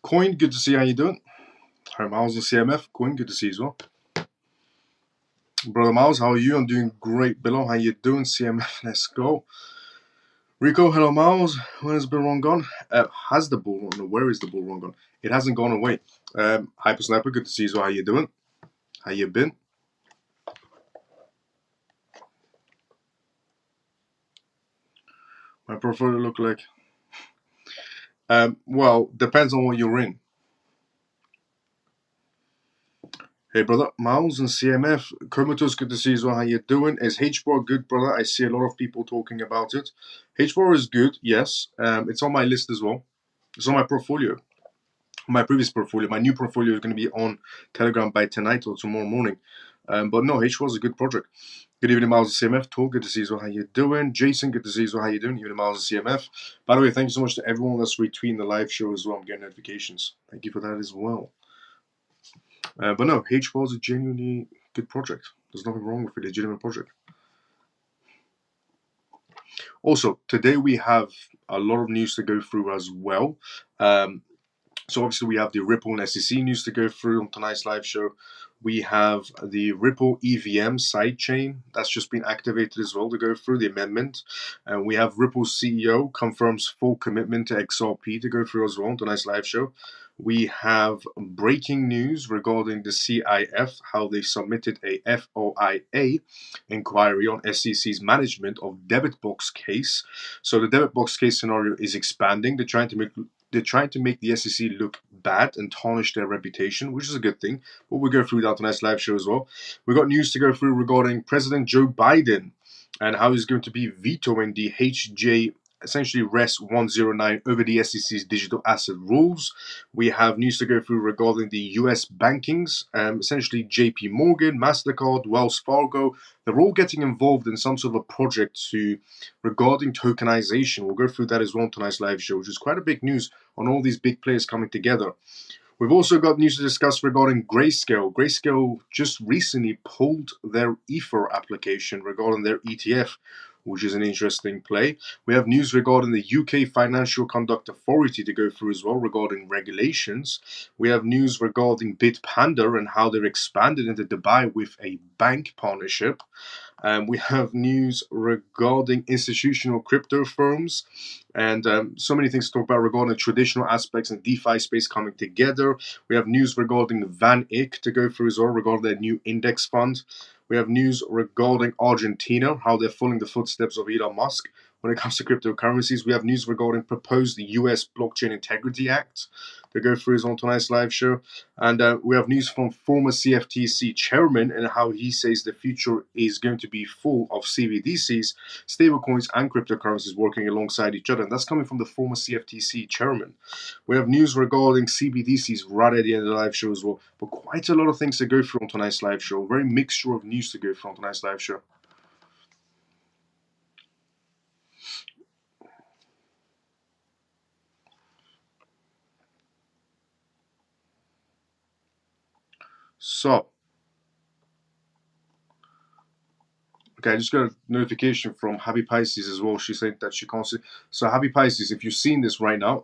Coin, good to see you. How you doing? Hi, Miles and CMF. Coin, good to see you as well. Brother Miles, how are you? I'm doing great. Below, how you doing? CMF, let's go. Rico, hello Miles. When has the bull run gone? Has the bull run? Where is the bull run gone? It hasn't gone away. Hyper Sniper, good to see you as well. How you doing? How you been? My portfolio look like. Well, depends on what you're in. Hey brother, Miles and CMF, Comatose, good to see you as well. How you doing? Is H4 good, brother? I see a lot of people talking about it. H4 is good, yes. It's on my list as well. It's on my portfolio. My previous portfolio, my new portfolio is going to be on Telegram by tonight or tomorrow morning. But no, H4 is a good project. Good evening, Miles and CMF. Talk, good to see you as well. How you doing? Jason, good to see you as well. How you doing? Evening, Miles and CMF. By the way, thank you so much to everyone that's retweeting the live show as well. I'm getting notifications. Thank you for that as well. But no, H4 is a genuinely good project. There's nothing wrong with it. A legitimate project. Also, today we have a lot of news to go through as well. So obviously we have the Ripple and SEC news to go through on tonight's live show. We have the Ripple EVM sidechain that's just been activated as well to go through the amendment. And we have Ripple's CEO confirms full commitment to XRP to go through as well on tonight's live show. We have breaking news regarding the CIF, how they submitted a FOIA inquiry on SEC's management of debit box case. So the debit box case scenario is expanding. They're trying to make the SEC look bad and tarnish their reputation, which is a good thing. But we'll go through that tonight's live show as well. We've got news to go through regarding President Joe Biden and how he's going to be vetoing the HJ, essentially Res 109 over the SEC's digital asset rules. We have news to go through regarding the US bankings, essentially JP Morgan, MasterCard, Wells Fargo. They're all getting involved in some sort of a project regarding tokenization. We'll go through that as well on tonight's live show, which is quite a big news on all these big players coming together. We've also got news to discuss regarding Grayscale. Grayscale just recently pulled their Ether application regarding their ETF, which is an interesting play. We have news regarding the UK Financial Conduct Authority to go through as well regarding regulations. We have news regarding Bitpanda and how they're expanded into Dubai with a bank partnership. We have news regarding institutional crypto firms and so many things to talk about regarding traditional aspects and DeFi space coming together. We have news regarding Van Eck to go through as well regarding their new index fund. We have news regarding Argentina, how they're following the footsteps of Elon Musk when it comes to cryptocurrencies. We have news regarding proposed US Blockchain Integrity Act to go through on tonight's live show. And we have news from former CFTC chairman and how he says the future is going to be full of CBDCs, stablecoins, and cryptocurrencies working alongside each other. And that's coming from the former CFTC chairman. We have news regarding CBDCs right at the end of the live show as well. But quite a lot of things to go through on tonight's live show. Very mixture of news to go through on tonight's live show. So, okay, I just got a notification from Happy Pisces as well. She said that she can't see. So, Happy Pisces, if you've seen this right now,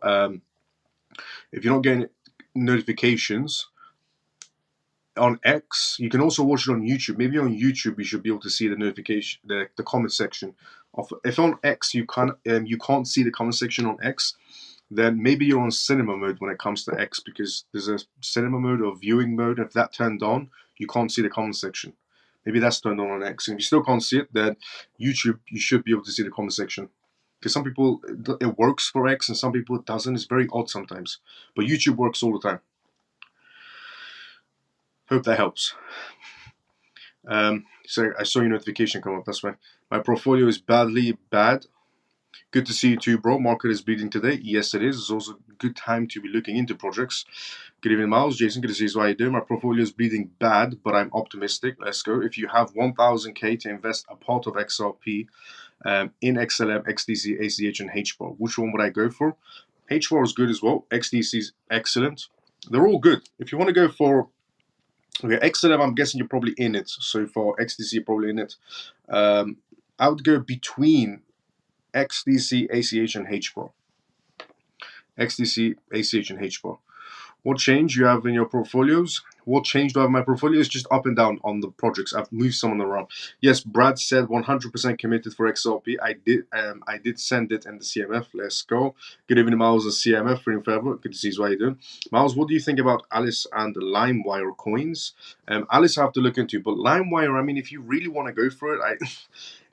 if you're not getting notifications on X, you can also watch it on YouTube. Maybe on YouTube you should be able to see the notification, the comment section. If on X you can't see the comment section on X, then maybe you're on cinema mode when it comes to X, because there's a cinema mode or viewing mode. If that turned on, you can't see the comment section. Maybe that's turned on X. And if you still can't see it, then YouTube, you should be able to see the comment section. Because some people, it works for X and some people it doesn't. It's very odd sometimes. But YouTube works all the time. Hope that helps. So I saw your notification come up, that's why. My portfolio is badly bad. Good to see you too, bro. Market is bleeding today. Yes, it is. It's also a good time to be looking into projects. Good evening, Miles. Jason, good to see you. How you doing? My portfolio is bleeding bad, but I'm optimistic. Let's go. If you have 1,000K to invest a part of XRP in XLM, XDC, ACH, and HBAR, which one would I go for? HBAR is good as well. XDC is excellent. They're all good. If you want to go for XLM, I'm guessing you're probably in it. So for XDC, you're probably in it. I would go between XDC, ACH, and HBAR. XDC, ACH, and HBAR. What change you have in your portfolios? What change do I have in my portfolio? It's just up and down on the projects. I've moved someone around. Yes, Brad said 100% committed for XRP. I did send it in the CMF. Let's go. Good evening, Miles and CMF. Free and forever. Good to see you. What you doing, Miles? What do you think about Alice and LimeWire coins? Alice, I have to look into. But LimeWire, I mean, if you really want to go for it,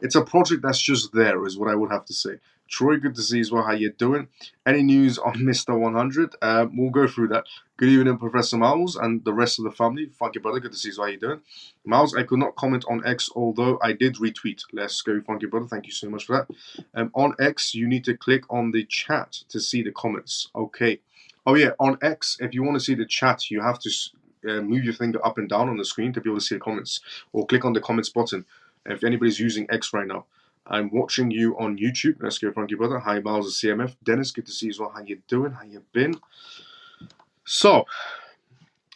it's a project that's just there, is what I would have to say. Troy, good to see you as well. How you doing? Any news on Mr. 100? We'll go through that. Good evening, Professor Miles and the rest of the family. Funky brother, good to see you. How you doing? Miles, I could not comment on X, although I did retweet. Let's go, Funky brother. Thank you so much for that. On X, you need to click on the chat to see the comments. Okay. Oh yeah, on X, if you want to see the chat, you have to move your finger up and down on the screen to be able to see the comments, or click on the comments button. If anybody's using X right now. I'm watching you on YouTube. Let's go, Funky brother. Hi, Miles of CMF. Dennis, good to see you as well. How you doing? How you been? So,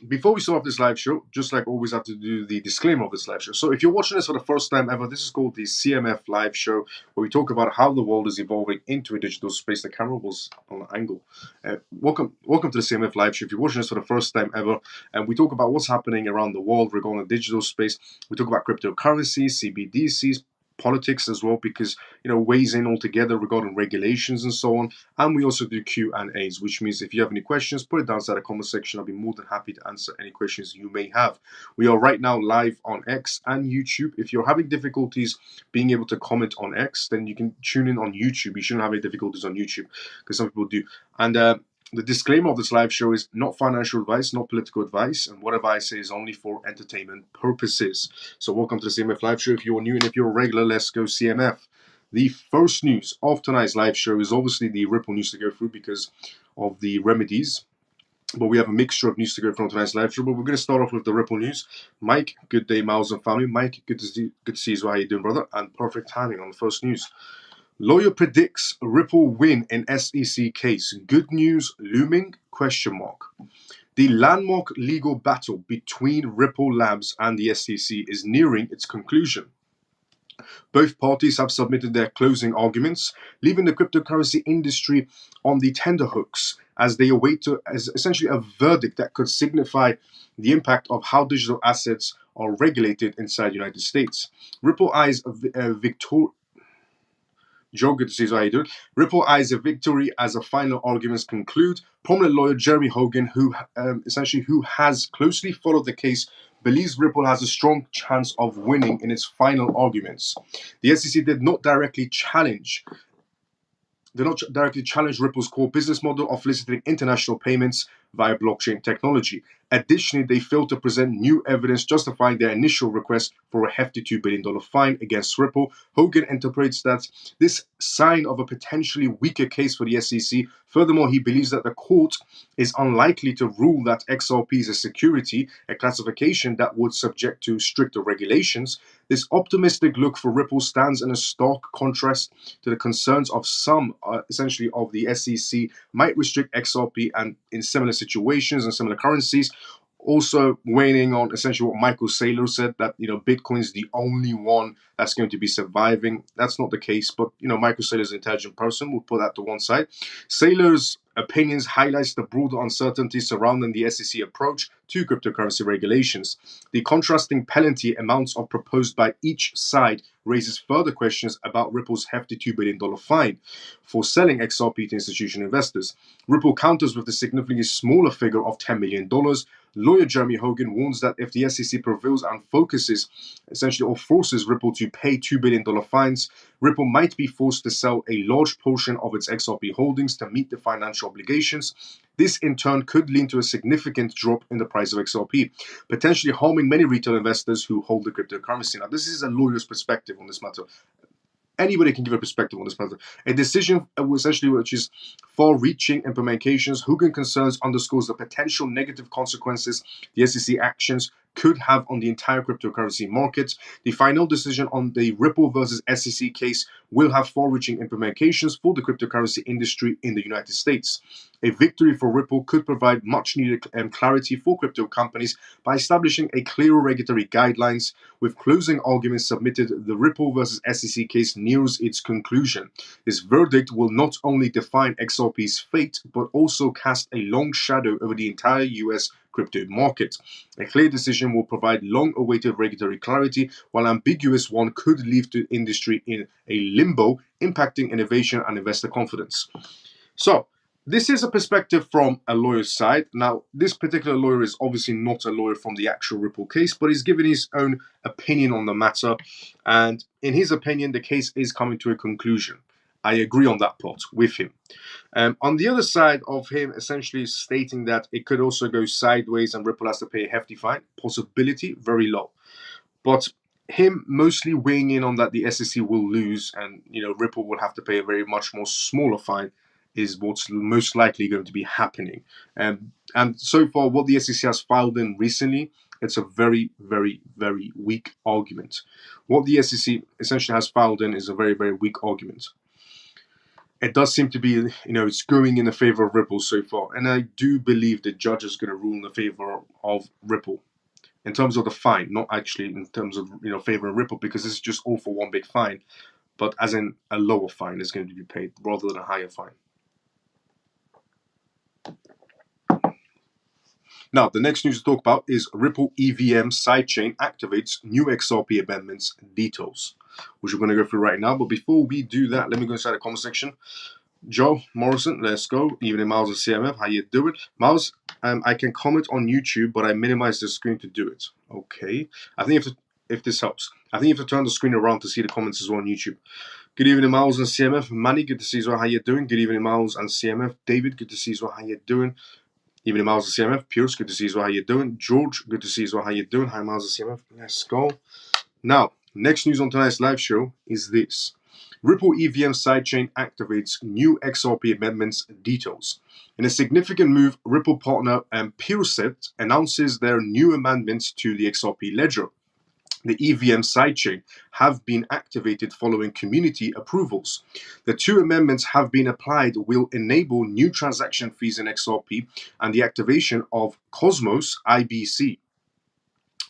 before we start off this live show, just like always, I have to do the disclaimer of this live show. So, if you're watching this for the first time ever, this is called the CMF live show, where we talk about how the world is evolving into a digital space. The camera was on an angle. Welcome to the CMF live show. If you're watching this for the first time ever, and we talk about what's happening around the world regarding the digital space. We talk about cryptocurrencies, CBDCs, politics as well, because weighs in altogether regarding regulations and so on. And we also do Q&As, which means if you have any questions, put it down inside the comment section. I'll be more than happy to answer any questions you may have. We are right now live on X and YouTube. If you're having difficulties being able to comment on X, then you can tune in on YouTube. You shouldn't have any difficulties on YouTube, because some people do. And the disclaimer of this live show is not financial advice, not political advice, and whatever I say is only for entertainment purposes. So welcome to the CMF live show. If you're new and if you're a regular, let's go CMF. The first news of tonight's live show is obviously the Ripple news to go through because of the remedies. But we have a mixture of news to go through on tonight's live show. But we're going to start off with the Ripple news. Mike, good day, Miles and family. Mike, good to see you. How you doing, brother? And perfect timing on the first news. Lawyer predicts Ripple win in SEC case. Good news looming? ? The landmark legal battle between Ripple Labs and the SEC is nearing its conclusion. Both parties have submitted their closing arguments, leaving the cryptocurrency industry on the tenterhooks as they await as essentially a verdict that could signify the impact of how digital assets are regulated inside the United States. Ripple eyes Joe, good to see you. How you doing? Ripple eyes a victory as the final arguments conclude. Prominent lawyer Jeremy Hogan, who has closely followed the case, believes Ripple has a strong chance of winning in its final arguments. The SEC did not directly challenge Ripple's core business model of soliciting international payments via blockchain technology. Additionally, they failed to present new evidence justifying their initial request for a hefty $2 billion fine against Ripple. Hogan interprets that this sign of a potentially weaker case for the SEC. Furthermore, he believes that the court is unlikely to rule that XRP is a security, a classification that would subject to stricter regulations. This optimistic look for Ripple stands in a stark contrast to the concerns of some, essentially, of the SEC might restrict XRP and in similar situations and similar currencies. Also weighing on essentially what Michael Saylor said, that Bitcoin is the only one that's going to be surviving. That's not the case, but Michael Saylor is an intelligent person. We'll put that to one side. Saylor's opinions highlights the broader uncertainty surrounding the SEC approach to cryptocurrency regulations. The contrasting penalty amounts proposed by each side raises further questions about Ripple's hefty $2 billion fine for selling XRP to institutional investors. Ripple counters with a significantly smaller figure of $10 million. Lawyer Jeremy Hogan warns that if the SEC prevails and focuses, essentially, or forces Ripple to pay $2 billion fines, Ripple might be forced to sell a large portion of its XRP holdings to meet the financial obligations. This, in turn, could lead to a significant drop in the price of XRP, potentially harming many retail investors who hold the cryptocurrency. Now, this is a lawyer's perspective on this matter. Anybody can give a perspective on this matter. A decision essentially which is far-reaching implications. Hogan concerns underscores the potential negative consequences the SEC actions could have on the entire cryptocurrency market. The final decision on the Ripple versus SEC case will have far-reaching implications for the cryptocurrency industry in the United States. A victory for Ripple could provide much-needed clarity for crypto companies by establishing a clearer regulatory guidelines. With closing arguments submitted, the Ripple versus SEC case nears its conclusion. This verdict will not only define XRP's fate, but also cast a long shadow over the entire US crypto market. A clear decision will provide long-awaited regulatory clarity, while ambiguous one could leave the industry in a limbo, impacting innovation and investor confidence. So, this is a perspective from a lawyer's side. Now, this particular lawyer is obviously not a lawyer from the actual Ripple case, but he's given his own opinion on the matter. And in his opinion, the case is coming to a conclusion. I agree on that part with him. On the other side of him essentially stating that it could also go sideways and Ripple has to pay a hefty fine, possibility very low. But him mostly weighing in on that the SEC will lose and Ripple will have to pay a very much more smaller fine is what's most likely going to be happening. And so far, what the SEC has filed in recently, it's a very, very, very weak argument. What the SEC essentially has filed in is a very, very weak argument. It does seem to be, it's going in the favor of Ripple so far. And I do believe the judge is going to rule in the favor of Ripple in terms of the fine, not actually in terms of, favoring Ripple, because this is just all for one big fine, but as in a lower fine is going to be paid rather than a higher fine. Now, the next news to talk about is Ripple EVM sidechain activates new XRP amendments details, which we're going to go through right now. But before we do that, let me go inside the comment section. Joe Morrison, let's go. Evening, Miles of CMF. How you doing? Miles, I can comment on YouTube, but I minimize the screen to do it. Okay. I think if this helps, I think you have to turn the screen around to see the comments as well on YouTube. Good evening, Miles and CMF. Manny, good to see you as well. How you doing? Good evening, Miles and CMF. David, good to see you as well. How you doing? Evening, Miles and CMF. Pierce, good to see you as well. How you doing? George, good to see you as well. How you doing? Hi, Miles and CMF. Let's go. Now, next news on tonight's live show is this. Ripple EVM sidechain activates new XRP amendments details. In a significant move, Ripple partner Peerset announces their new amendments to the XRP ledger. The EVM sidechain have been activated following community approvals. The two amendments have been applied will enable new transaction fees in XRP and the activation of Cosmos IBC.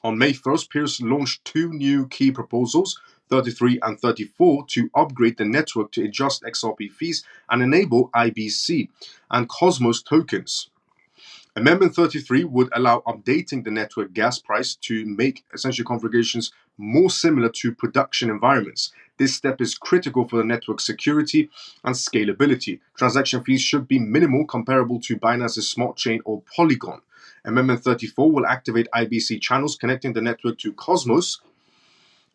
On May 1st, Pierce launched two new key proposals, 33 and 34, to upgrade the network to adjust XRP fees and enable IBC and Cosmos tokens. Amendment 33 would allow updating the network gas price to make essentially configurations more similar to production environments. This step is critical for the network security and scalability. Transaction fees should be minimal, comparable to Binance's Smart Chain or Polygon. Amendment 34 will activate IBC channels connecting the network to Cosmos,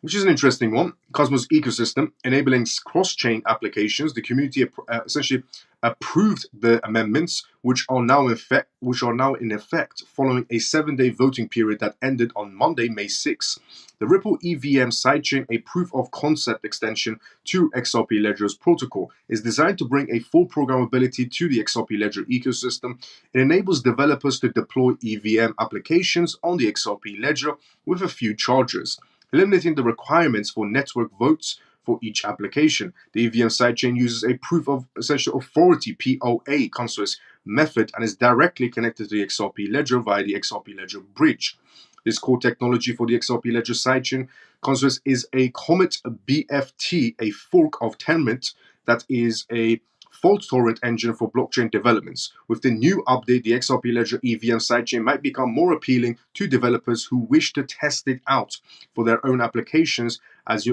which is an interesting one. Cosmos ecosystem, enabling cross-chain applications. The community essentially approved the amendments, which are now in effect following a 7-day voting period that ended on Monday, May 6. The Ripple EVM sidechain, a proof of concept extension to XRP Ledger's protocol, is designed to bring a full programmability to the XRP Ledger ecosystem. It enables developers to deploy EVM applications on the XRP Ledger with a few chargers, eliminating the requirements for network votes for each application. The EVM sidechain uses a proof of essential authority (POA) consensus method and is directly connected to the XRP Ledger via the XRP Ledger bridge. This core technology for the XRP Ledger sidechain consensus is a Comet BFT, a fork of Tenmet that is a fault-tolerant engine for blockchain developments. With the new update, the XRP Ledger EVM sidechain might become more appealing to developers who wish to test it out for their own applications as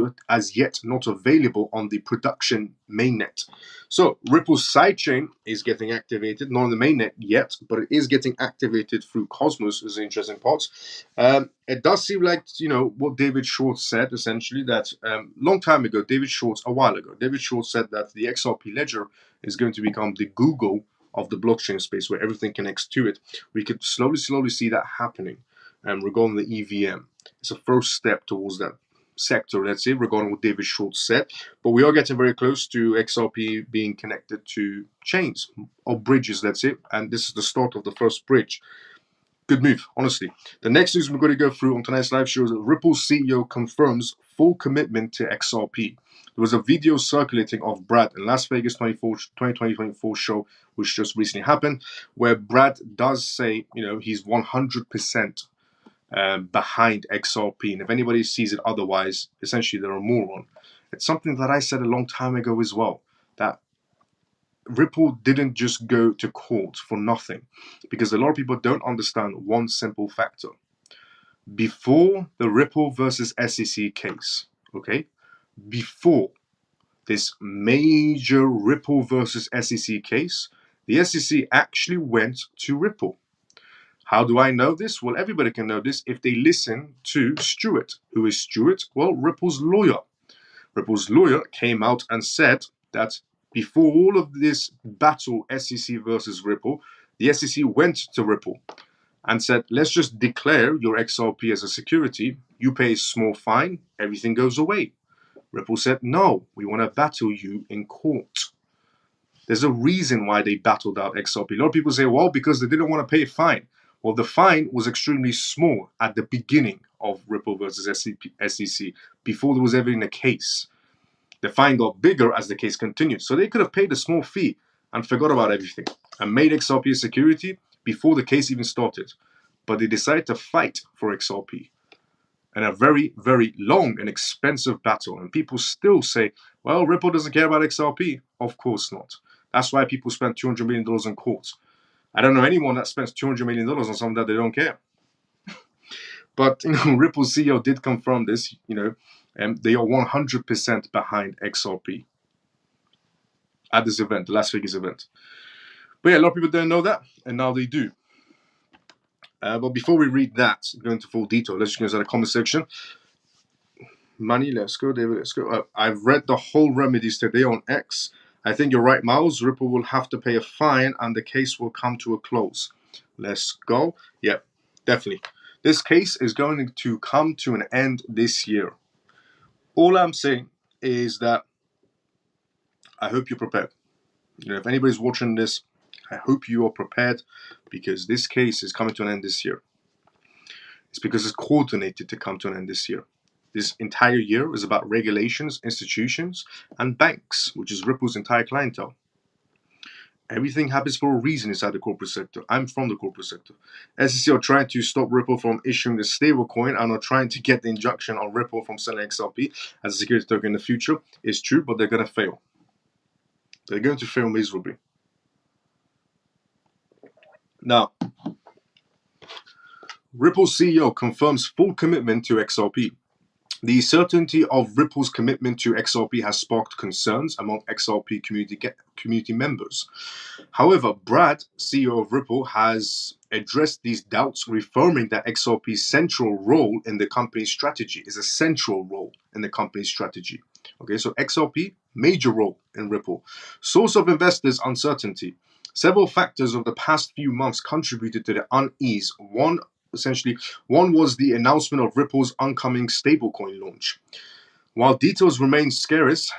yet not available on the production mainnet. So Ripple's sidechain is getting activated, not on the mainnet yet, but it is getting activated through Cosmos, is an interesting part. It does seem like, what David Schwartz said, essentially, that long time ago, a while ago, David Schwartz said that the XRP Ledger is going to become the Google of the blockchain space, where everything connects to it. We could slowly see that happening regarding the EVM. It's a first step towards that sector, let's say, regarding what David Schwartz said. But we are getting very close to XRP being connected to chains or bridges, let's say. And this is the start of the first bridge. Good move, honestly. The next news we're going to go through on tonight's live show is that Ripple's CEO confirms full commitment to XRP. There was a video circulating of Brad in Las Vegas 2024 show, which just recently happened, where Brad does say, he's 100% behind XRP. And if anybody sees it otherwise, essentially they're a moron. It's something that I said a long time ago as well, that Ripple didn't just go to court for nothing, because a lot of people don't understand one simple factor. Before the Ripple versus SEC case, okay, before this major Ripple versus SEC case, the SEC actually went to Ripple. How do I know this? Well, everybody can know this if they listen to Stewart. Who is Stewart? Well, Ripple's lawyer. Ripple's lawyer came out and said that before all of this battle, SEC versus Ripple, the SEC went to Ripple and said, let's just declare your XRP as a security. You pay a small fine, everything goes away. Ripple said, no, we want to battle you in court. There's a reason why they battled out XRP. A lot of people say, well, because they didn't want to pay a fine. Well, the fine was extremely small at the beginning of Ripple versus SEC, before there was ever in a case. The fine got bigger as the case continued. So they could have paid a small fee and forgot about everything and made XRP a security before the case even started. But they decided to fight for XRP in a very, very long and expensive battle. And people still say, well, Ripple doesn't care about XRP. Of course not. That's why people spend $200 million in court. I don't know anyone that spends $200 million on something that they don't care. But Ripple's CEO did confirm this, and they are 100% behind XRP at this event, the Las Vegas event. But yeah, a lot of people don't know that, and now they do. But before we read that, go into full detail, let's just go to the comment section. Money, let's go, David, let's go. I've read the whole remedies today on X. I think you're right, Miles. Ripple will have to pay a fine, and the case will come to a close. Let's go. Yeah, definitely. This case is going to come to an end this year. All I'm saying is that I hope you're prepared. If anybody's watching this, I hope you are prepared, because this case is coming to an end this year. It's because it's coordinated to come to an end this year. This entire year is about regulations, institutions, and banks, which is Ripple's entire clientele. Everything happens for a reason inside the corporate sector. I'm from the corporate sector. SEC are trying to stop Ripple from issuing the stablecoin and are trying to get the injunction on Ripple from selling XRP as a security token in the future. It's true, but they're going to fail. They're going to fail miserably. Now, Ripple's CEO confirms full commitment to XRP. The certainty of Ripple's commitment to XRP has sparked concerns among XRP community members. However, Brad, CEO of Ripple, has addressed these doubts, reaffirming that XRP's central role in the company's strategy is a central role in the company's strategy. Okay, so XRP, major role in Ripple. Source of investors' uncertainty. Several factors of the past few months contributed to the unease. One was the announcement of Ripple's oncoming stablecoin launch. While details remain scarce,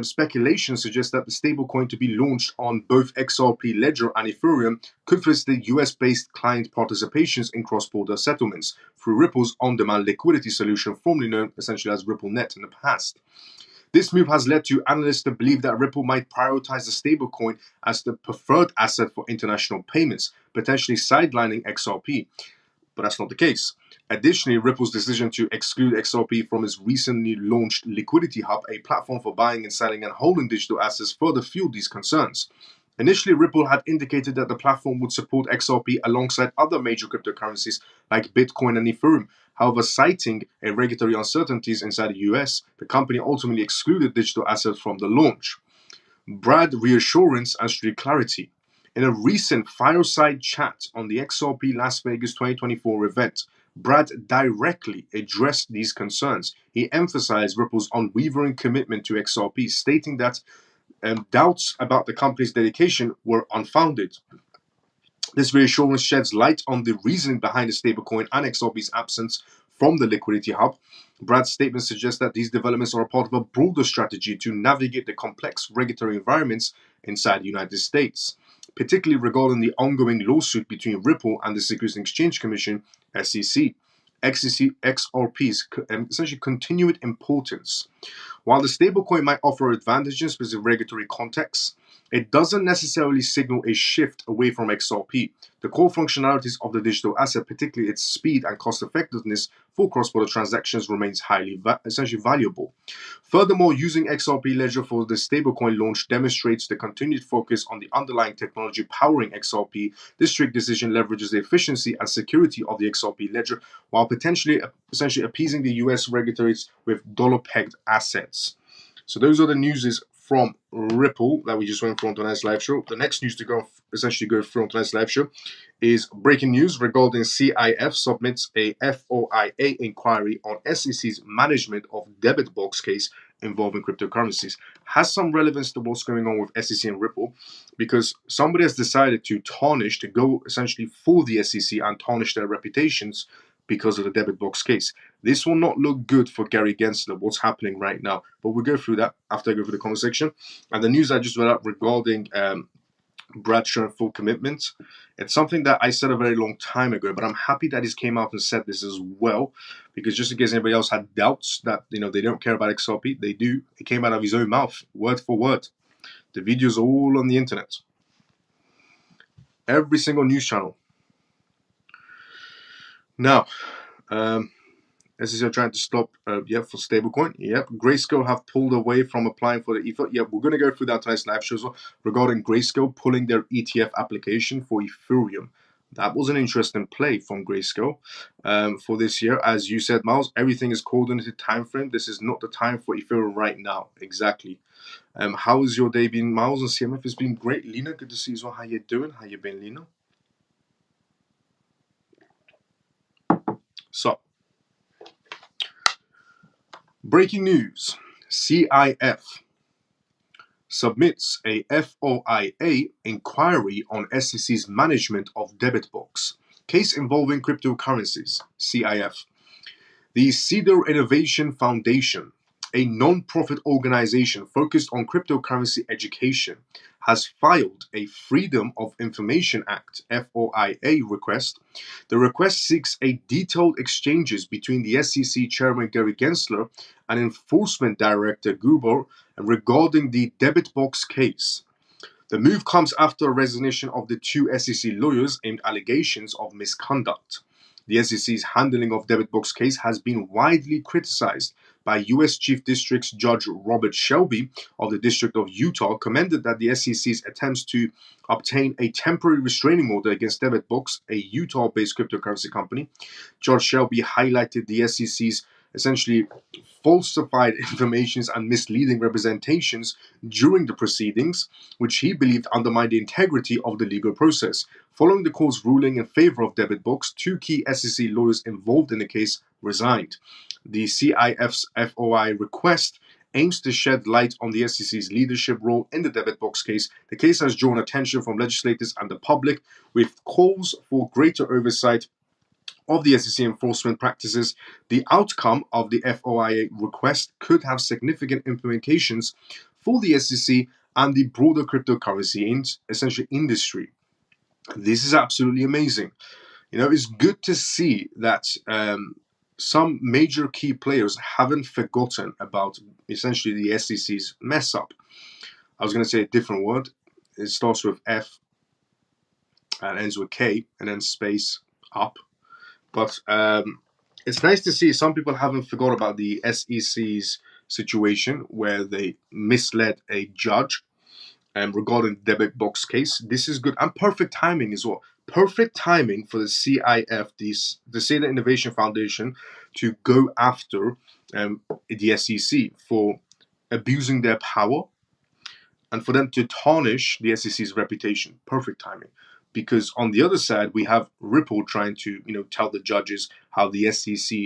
speculation suggests that the stablecoin to be launched on both XRP Ledger and Ethereum could facilitate US-based client participations in cross-border settlements through Ripple's on-demand liquidity solution, formerly known essentially as RippleNet in the past. This move has led to analysts to believe that Ripple might prioritize the stablecoin as the preferred asset for international payments, potentially sidelining XRP. But that's not the case. Additionally, Ripple's decision to exclude XRP from its recently launched Liquidity Hub, a platform for buying and selling and holding digital assets, further fueled these concerns. Initially, Ripple had indicated that the platform would support XRP alongside other major cryptocurrencies like Bitcoin and Ethereum. However, citing regulatory uncertainties inside the US, the company ultimately excluded digital assets from the launch. Brad reassurance and street clarity. In a recent fireside chat on the XRP Las Vegas 2024 event, Brad directly addressed these concerns. He emphasized Ripple's unwavering commitment to XRP, stating that doubts about the company's dedication were unfounded. This reassurance sheds light on the reasoning behind the stablecoin and XRP's absence from the Liquidity Hub. Brad's statement suggests that these developments are a part of a broader strategy to navigate the complex regulatory environments inside the United States, particularly regarding the ongoing lawsuit between Ripple and the Securities and Exchange Commission, SEC. XRP's essentially continued importance. While the stablecoin might offer advantages in specific regulatory contexts, it doesn't necessarily signal a shift away from XRP. The core functionalities of the digital asset, particularly its speed and cost effectiveness for cross-border transactions, remains highly essentially valuable. Furthermore, using XRP Ledger for the stablecoin launch demonstrates the continued focus on the underlying technology powering XRP. This strict decision leverages the efficiency and security of the XRP Ledger while potentially essentially appeasing the US regulators with dollar-pegged assets. So those are the newses from Ripple that we just went through on tonight's live show. The next news to go through on tonight's live show is breaking news regarding CIF submits a FOIA inquiry on SEC's management of debit box case involving cryptocurrencies. Has some relevance to what's going on with SEC and Ripple, because somebody has decided to go essentially for the SEC and tarnish their reputations because of the debit box case. This will not look good for Gary Gensler, what's happening right now. But we'll go through that after I go through the comment section. And the news I just read out regarding Bradshaw and full commitment. It's something that I said a very long time ago, but I'm happy that he's came out and said this as well, because just in case anybody else had doubts that they don't care about XRP, they do. It came out of his own mouth, word for word. The videos are all on the internet. Every single news channel. Now, SEC are trying to stop, for stablecoin. Yep, Grayscale have pulled away from applying for the E50. Yep, we're going to go through that tonight's live show as well, regarding Grayscale pulling their ETF application for Ethereum. That was an interesting play from Grayscale for this year. As you said, Miles, everything is coordinated time frame. This is not the time for Ethereum right now. Exactly. How has your day been, Miles? And CMF has been great. Lena, good to see you as well. How you doing? How you been, Lena? So, breaking news. CIF submits a FOIA inquiry on SEC's management of debit box case involving cryptocurrencies. CIF. The Cedar Innovation Foundation, a non-profit organization focused on cryptocurrency education, has filed a Freedom of Information Act (FOIA) request. The request seeks a detailed exchanges between the SEC Chairman Gary Gensler and Enforcement Director Gruber regarding the debit box case. The move comes after a resignation of the two SEC lawyers aimed allegations of misconduct. The SEC's handling of debit box case has been widely criticized by U.S. Chief District Judge Robert Shelby of the District of Utah, commended that the SEC's attempts to obtain a temporary restraining order against debit box, a Utah-based cryptocurrency company. Judge Shelby highlighted the SEC's essentially falsified informations and misleading representations during the proceedings, which he believed undermined the integrity of the legal process. Following the court's ruling in favor of debit box, two key SEC lawyers involved in the case resigned. The CIF's FOI request aims to shed light on the SEC's leadership role in the debit box case. The case has drawn attention from legislators and the public, with calls for greater oversight of the SEC enforcement practices. The outcome of the FOIA request could have significant implications for the SEC and the broader cryptocurrency essentially industry. This is absolutely amazing. It's good to see that some major key players haven't forgotten about essentially the SEC's mess up. I was going to say a different word. It starts with F and ends with K and then space up. But it's nice to see some people haven't forgot about the SEC's situation where they misled a judge regarding the debit box case. This is good and perfect timing as well. Perfect timing for the CIF, the Cedar Innovation Foundation, to go after the SEC for abusing their power and for them to tarnish the SEC's reputation. Perfect timing. Because on the other side, we have Ripple trying to, tell the judges how the SEC,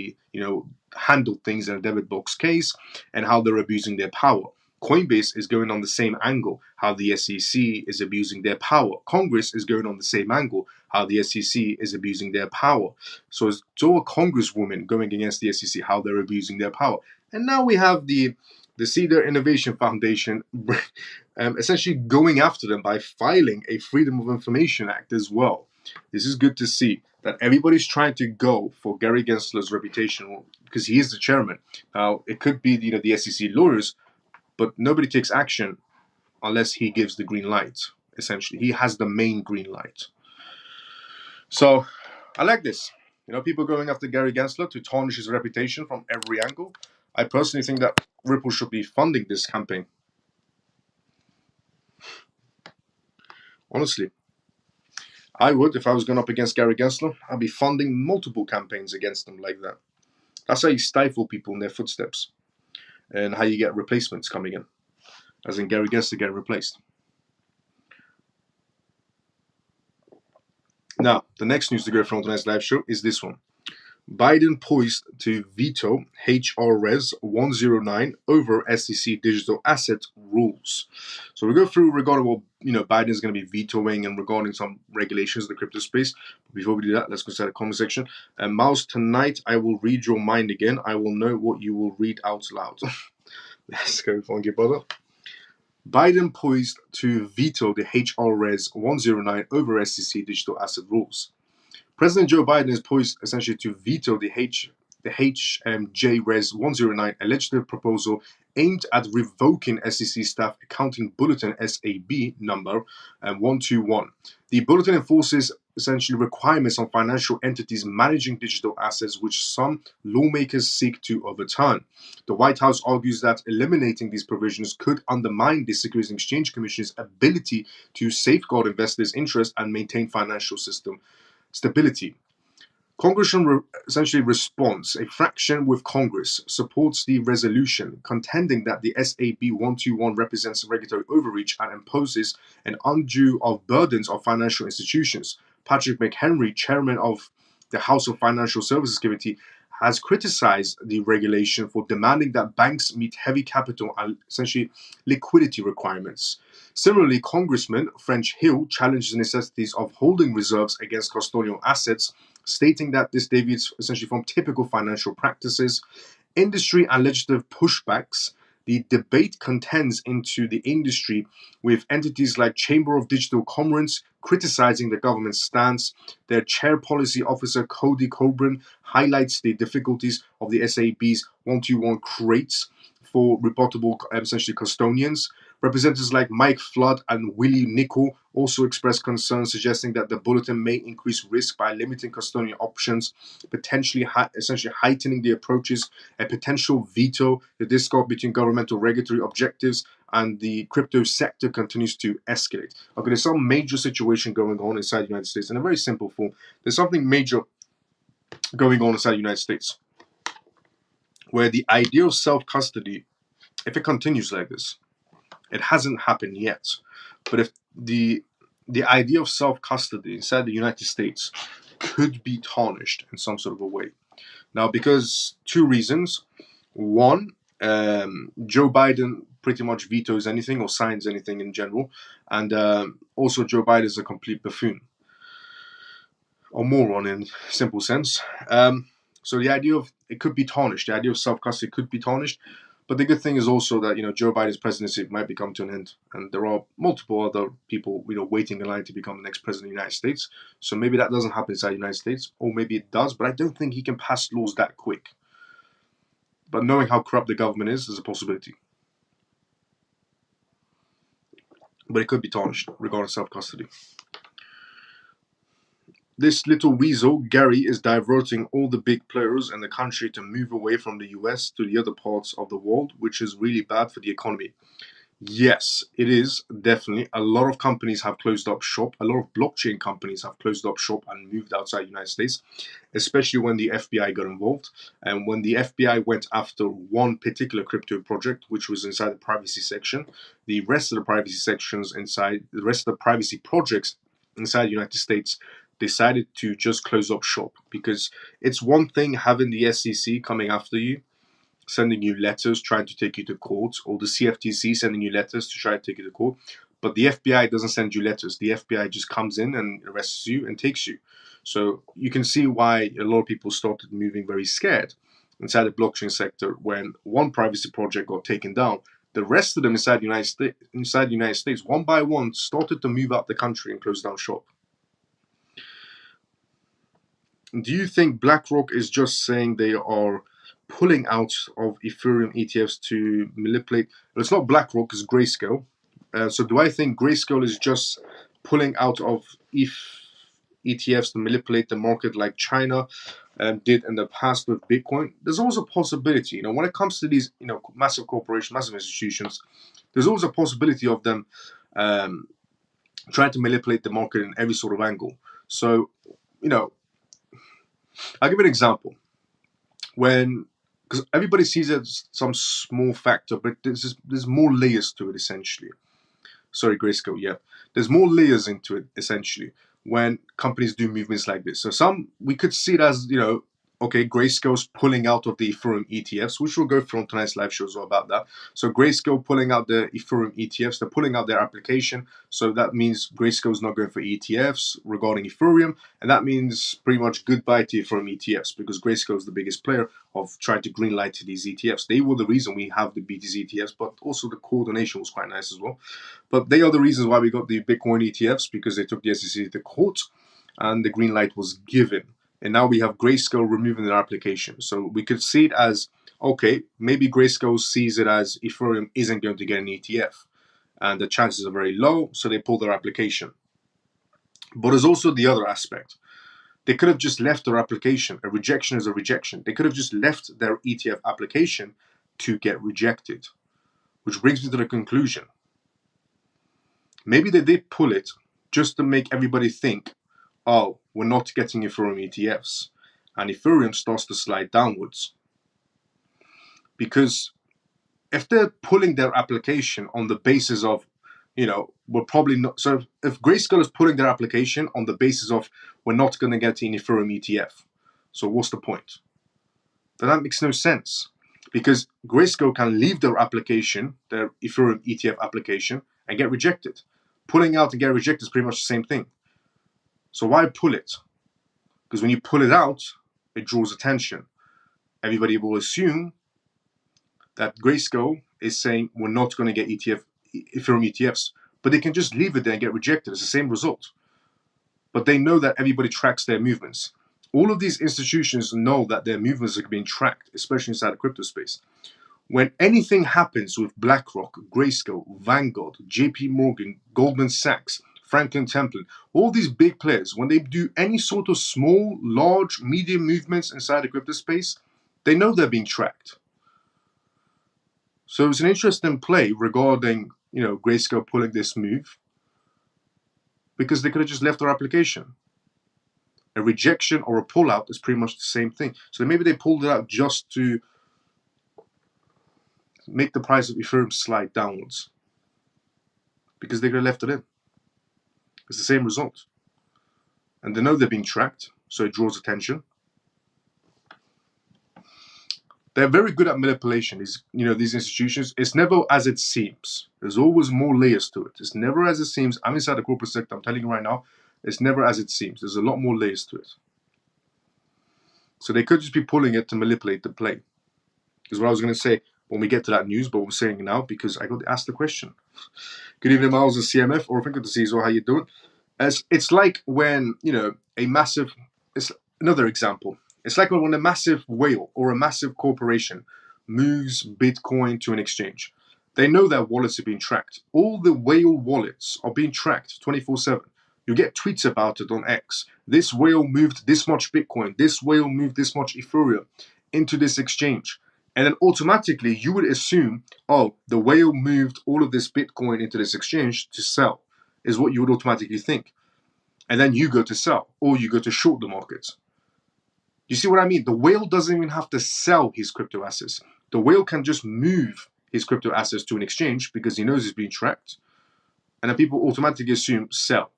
handled things in a debit box case and how they're abusing their power. Coinbase is going on the same angle, how the SEC is abusing their power. Congress is going on the same angle, how the SEC is abusing their power. So it's all a congresswoman going against the SEC, how they're abusing their power. And now we have the The Cedar Innovation Foundation essentially going after them by filing a Freedom of Information Act as well. This is good to see that everybody's trying to go for Gary Gensler's reputation because he is the chairman. Now, it could be the SEC lawyers, but nobody takes action unless he gives the green light. Essentially, he has the main green light. So I like this. People going after Gary Gensler to tarnish his reputation from every angle. I personally think that Ripple should be funding this campaign. Honestly, I would, if I was going up against Gary Gensler, I'd be funding multiple campaigns against him like that. That's how you stifle people in their footsteps and how you get replacements coming in, as in Gary Gensler getting replaced. Now, the next news to go from tonight's live show is this one. Biden poised to veto HR Res 109 over SEC digital asset rules. So we go through regarding what Biden is going to be vetoing and regarding some regulations in the crypto space. Before we do that, let's go to the comment section. And Miles, tonight I will read your mind again. I will know what you will read out loud. Let's go, funky brother. Biden poised to veto the HR Res 109 over SEC digital asset rules. President Joe Biden is poised essentially to veto the HMJ Res 109, a legislative proposal aimed at revoking SEC Staff Accounting Bulletin SAB number 121. The bulletin enforces essentially requirements on financial entities managing digital assets, which some lawmakers seek to overturn. The White House argues that eliminating these provisions could undermine the Securities and Exchange Commission's ability to safeguard investors' interests and maintain financial system stability. Congressional essentially response, a fraction with Congress, supports the resolution, contending that the SAB 121 represents regulatory overreach and imposes an undue of burdens on financial institutions. Patrick McHenry, chairman of the House of Financial Services Committee, has criticized the regulation for demanding that banks meet heavy capital and essentially liquidity requirements. Similarly, Congressman French Hill challenged the necessities of holding reserves against custodial assets, stating that this deviates essentially from typical financial practices. Industry and legislative pushbacks. The debate contends into the industry, with entities like Chamber of Digital Commerce criticizing the government's stance. Their chair policy officer, Cody Coburn, highlights the difficulties of the SAB's 121 crates for rebuttable essentially custodians. Representatives like Mike Flood and Willie Nickel also expressed concerns, suggesting that the bulletin may increase risk by limiting custodian options, potentially essentially heightening the approaches, a potential veto. The discord between governmental regulatory objectives and the crypto sector continues to escalate. Okay, there's some major situation going on inside the United States. In a very simple form, there's something major going on inside the United States where the idea of self-custody, if it continues like this, it hasn't happened yet, but if the idea of self-custody inside the United States could be tarnished in some sort of a way. Now, because two reasons. One, Joe Biden pretty much vetoes anything or signs anything in general, and also Joe Biden is a complete buffoon or moron in simple sense. So the idea of it could be tarnished, the idea of self-custody could be tarnished. But the good thing is also that Joe Biden's presidency might be coming to an end, and there are multiple other people waiting in line to become the next president of the United States. So maybe that doesn't happen inside the United States, or maybe it does. But I don't think he can pass laws that quick. But knowing how corrupt the government is a possibility. But it could be tarnished regarding self-custody. This little weasel, Gary, is diverting all the big players in the country to move away from the US to the other parts of the world, which is really bad for the economy. Yes, it is, definitely. A lot of companies have closed up shop. A lot of blockchain companies have closed up shop and moved outside the United States, especially when the FBI got involved. And when the FBI went after one particular crypto project, which was inside the privacy section, the rest of the privacy sections inside, the rest of the privacy projects inside the United States decided to just close up shop, because it's one thing having the SEC coming after you, sending you letters trying to take you to court, or the CFTC sending you letters to try to take you to court, but the FBI doesn't send you letters. The FBI just comes in and arrests you and takes you. So you can see why a lot of people started moving very scared inside the blockchain sector, when one privacy project got taken down, the rest of them inside the United States, one by one, started to move out the country and close down shop. Do you think BlackRock is just saying they are pulling out of Ethereum ETFs to manipulate? Well, it's not BlackRock, it's Grayscale. So do I think Grayscale is just pulling out of ETFs to manipulate the market like China did in the past with Bitcoin? There's always a possibility. When it comes to these, massive corporations, massive institutions, there's always a possibility of them trying to manipulate the market in every sort of angle. So, I'll give you an example. Because everybody sees it as some small factor, but there's more layers to it, essentially. Sorry, Grayscale, yeah. There's more layers into it, essentially, when companies do movements like this. So we could see it as, okay, Grayscale's pulling out of the Ethereum ETFs, which we'll go through on tonight's live show as well about that. So Grayscale pulling out the Ethereum ETFs, they're pulling out their application. So that means Grayscale's not going for ETFs regarding Ethereum. And that means pretty much goodbye to Ethereum ETFs, because Grayscale is the biggest player of trying to greenlight these ETFs. They were the reason we have the BTC ETFs, but also the coordination was quite nice as well. But they are the reasons why we got the Bitcoin ETFs, because they took the SEC to court and the green light was given. And now we have Grayscale removing their application. So we could see it as, okay, maybe Grayscale sees it as Ethereum isn't going to get an ETF. And the chances are very low, so they pull their application. But there's also the other aspect. They could have just left their application. A rejection is a rejection. They could have just left their ETF application to get rejected. Which brings me to the conclusion. Maybe they did pull it just to make everybody think, oh, we're not getting Ethereum ETFs. And Ethereum starts to slide downwards. Because if they're pulling their application on the basis of, we're probably not. So if Grayscale is pulling their application on the basis of we're not going to get an Ethereum ETF, so what's the point? Then that makes no sense. Because Grayscale can leave their application, their Ethereum ETF application, and get rejected. Pulling out and get rejected is pretty much the same thing. So why pull it? Because when you pull it out, it draws attention. Everybody will assume that Grayscale is saying we're not going to get Ethereum ETFs, but they can just leave it there and get rejected. It's the same result. But they know that everybody tracks their movements. All of these institutions know that their movements are being tracked, especially inside the crypto space. When anything happens with BlackRock, Grayscale, Vanguard, JP Morgan, Goldman Sachs, Franklin Templeton, all these big players, when they do any sort of small, large, medium movements inside the crypto space, they know they're being tracked. So it's an interesting play regarding, Grayscale pulling this move, because they could have just left their application. A rejection or a pullout is pretty much the same thing. So maybe they pulled it out just to make the price of Ethereum slide downwards, because they could have left it in. It's the same result. And they know they're being tracked, so it draws attention. They're very good at manipulation, these institutions. It's never as it seems. There's always more layers to it. It's never as it seems. I'm inside the corporate sector, I'm telling you right now, it's never as it seems. There's a lot more layers to it. So they could just be pulling it to manipulate the play. Is what I was going to say when we get to that news, but we're saying it now because I got to ask the question. Good evening, Miles and CMF, or good to see you. How you doing? It's like when, it's another example. It's like when a massive whale or a massive corporation moves Bitcoin to an exchange. They know their wallets are being tracked. All the whale wallets are being tracked 24/7. You get tweets about it on X. This whale moved this much Bitcoin. This whale moved this much Ethereum into this exchange. And then automatically you would assume, oh, the whale moved all of this Bitcoin into this exchange to sell, is what you would automatically think. And then you go to sell, or you go to short the market. You see what I mean? The whale doesn't even have to sell his crypto assets. The whale can just move his crypto assets to an exchange because he knows it's being tracked. And then people automatically assume sell.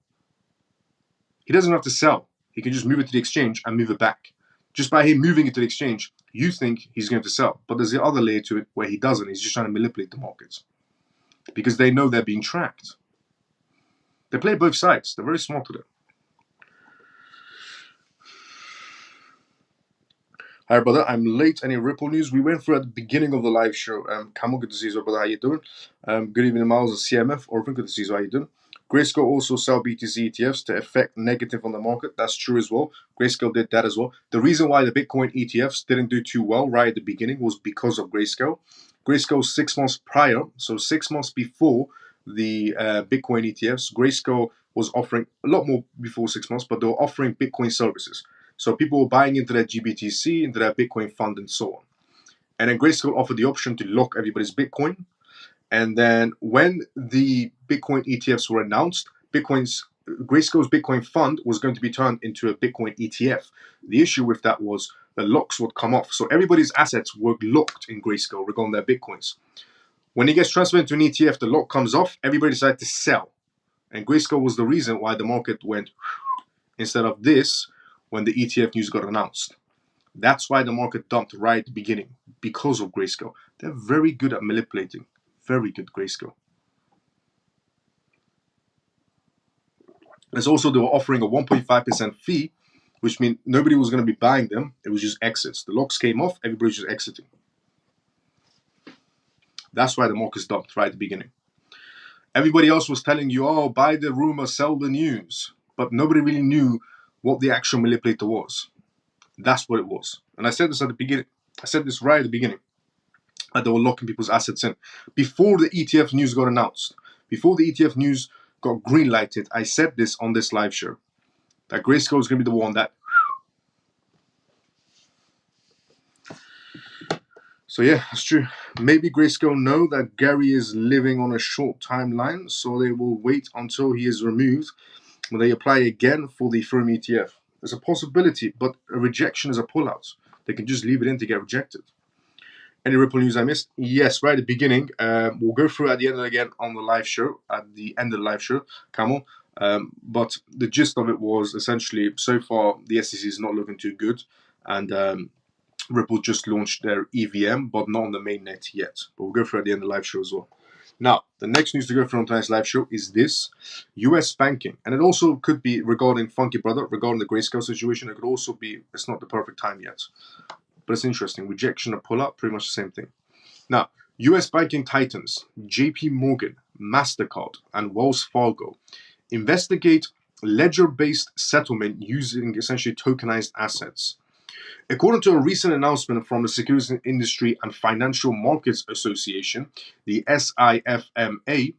He doesn't have to sell. He can just move it to the exchange and move it back. Just by him moving it to the exchange, you think he's going to sell. But there's the other layer to it where he doesn't. He's just trying to manipulate the markets. Because they know they're being tracked. They play both sides. They're very smart at it. Hi, brother. I'm late. Any Ripple news? We went through at the beginning of the live show. Camel, good to see you, brother. How you doing? Good evening, Miles of CMF. Orphan, good to see you. How you doing? Grayscale also sell BTC ETFs to affect negative on the market. That's true as well. Grayscale did that as well. The reason why the Bitcoin ETFs didn't do too well right at the beginning was because of Grayscale. Grayscale 6 months prior, so 6 months before the Bitcoin ETFs, Grayscale was offering a lot more before 6 months, but they were offering Bitcoin services. So people were buying into their GBTC, into their Bitcoin fund, and so on. And then Grayscale offered the option to lock everybody's Bitcoin. And then when the Bitcoin ETFs were announced, Grayscale's Bitcoin fund was going to be turned into a Bitcoin ETF. The issue with that was the locks would come off. So everybody's assets were locked in Grayscale regarding their Bitcoins. When it gets transferred into an ETF, the lock comes off, everybody decided to sell. And Grayscale was the reason why the market went instead of this when the ETF news got announced. That's why the market dumped right at the beginning, because of Grayscale. They're very good at manipulating. Very good, Grayscale. There's also, they were offering a 1.5% fee, which means nobody was going to be buying them. It was just exits. The locks came off, everybody was just exiting. That's why the market's dumped right at the beginning. Everybody else was telling you, oh, buy the rumor, sell the news. But nobody really knew what the actual manipulator was. That's what it was. And I said this at the beginning. I said this right at the beginning. That they were locking people's assets in. Before the ETF news got announced, before the ETF news got green lighted, I said this on this live show. That Grayscale is going to be the one that. So yeah, that's true. Maybe Grayscale know that Gary is living on a short timeline, so they will wait until he is removed when they apply again for the Ethereum ETF. There's a possibility, but a rejection is a pullout. They can just leave it in to get rejected. Any Ripple news I missed? Yes, right at the beginning. We'll go through at the end again on the live show, at the end of the live show, Camel. But the gist of it was essentially, so far, the SEC is not looking too good. And Ripple just launched their EVM, but not on the mainnet yet. But we'll go through at the end of the live show as well. Now, the next news to go through on tonight's live show is this US banking. And it also could be regarding Funky Brother, regarding the Grayscale situation. It could also be, it's not the perfect time yet. But it's interesting. Rejection or pull up, pretty much the same thing. Now, US banking titans, JP Morgan, MasterCard, and Wells Fargo investigate ledger-based settlement using essentially tokenized assets. According to a recent announcement from the Securities Industry and Financial Markets Association, the SIFMA,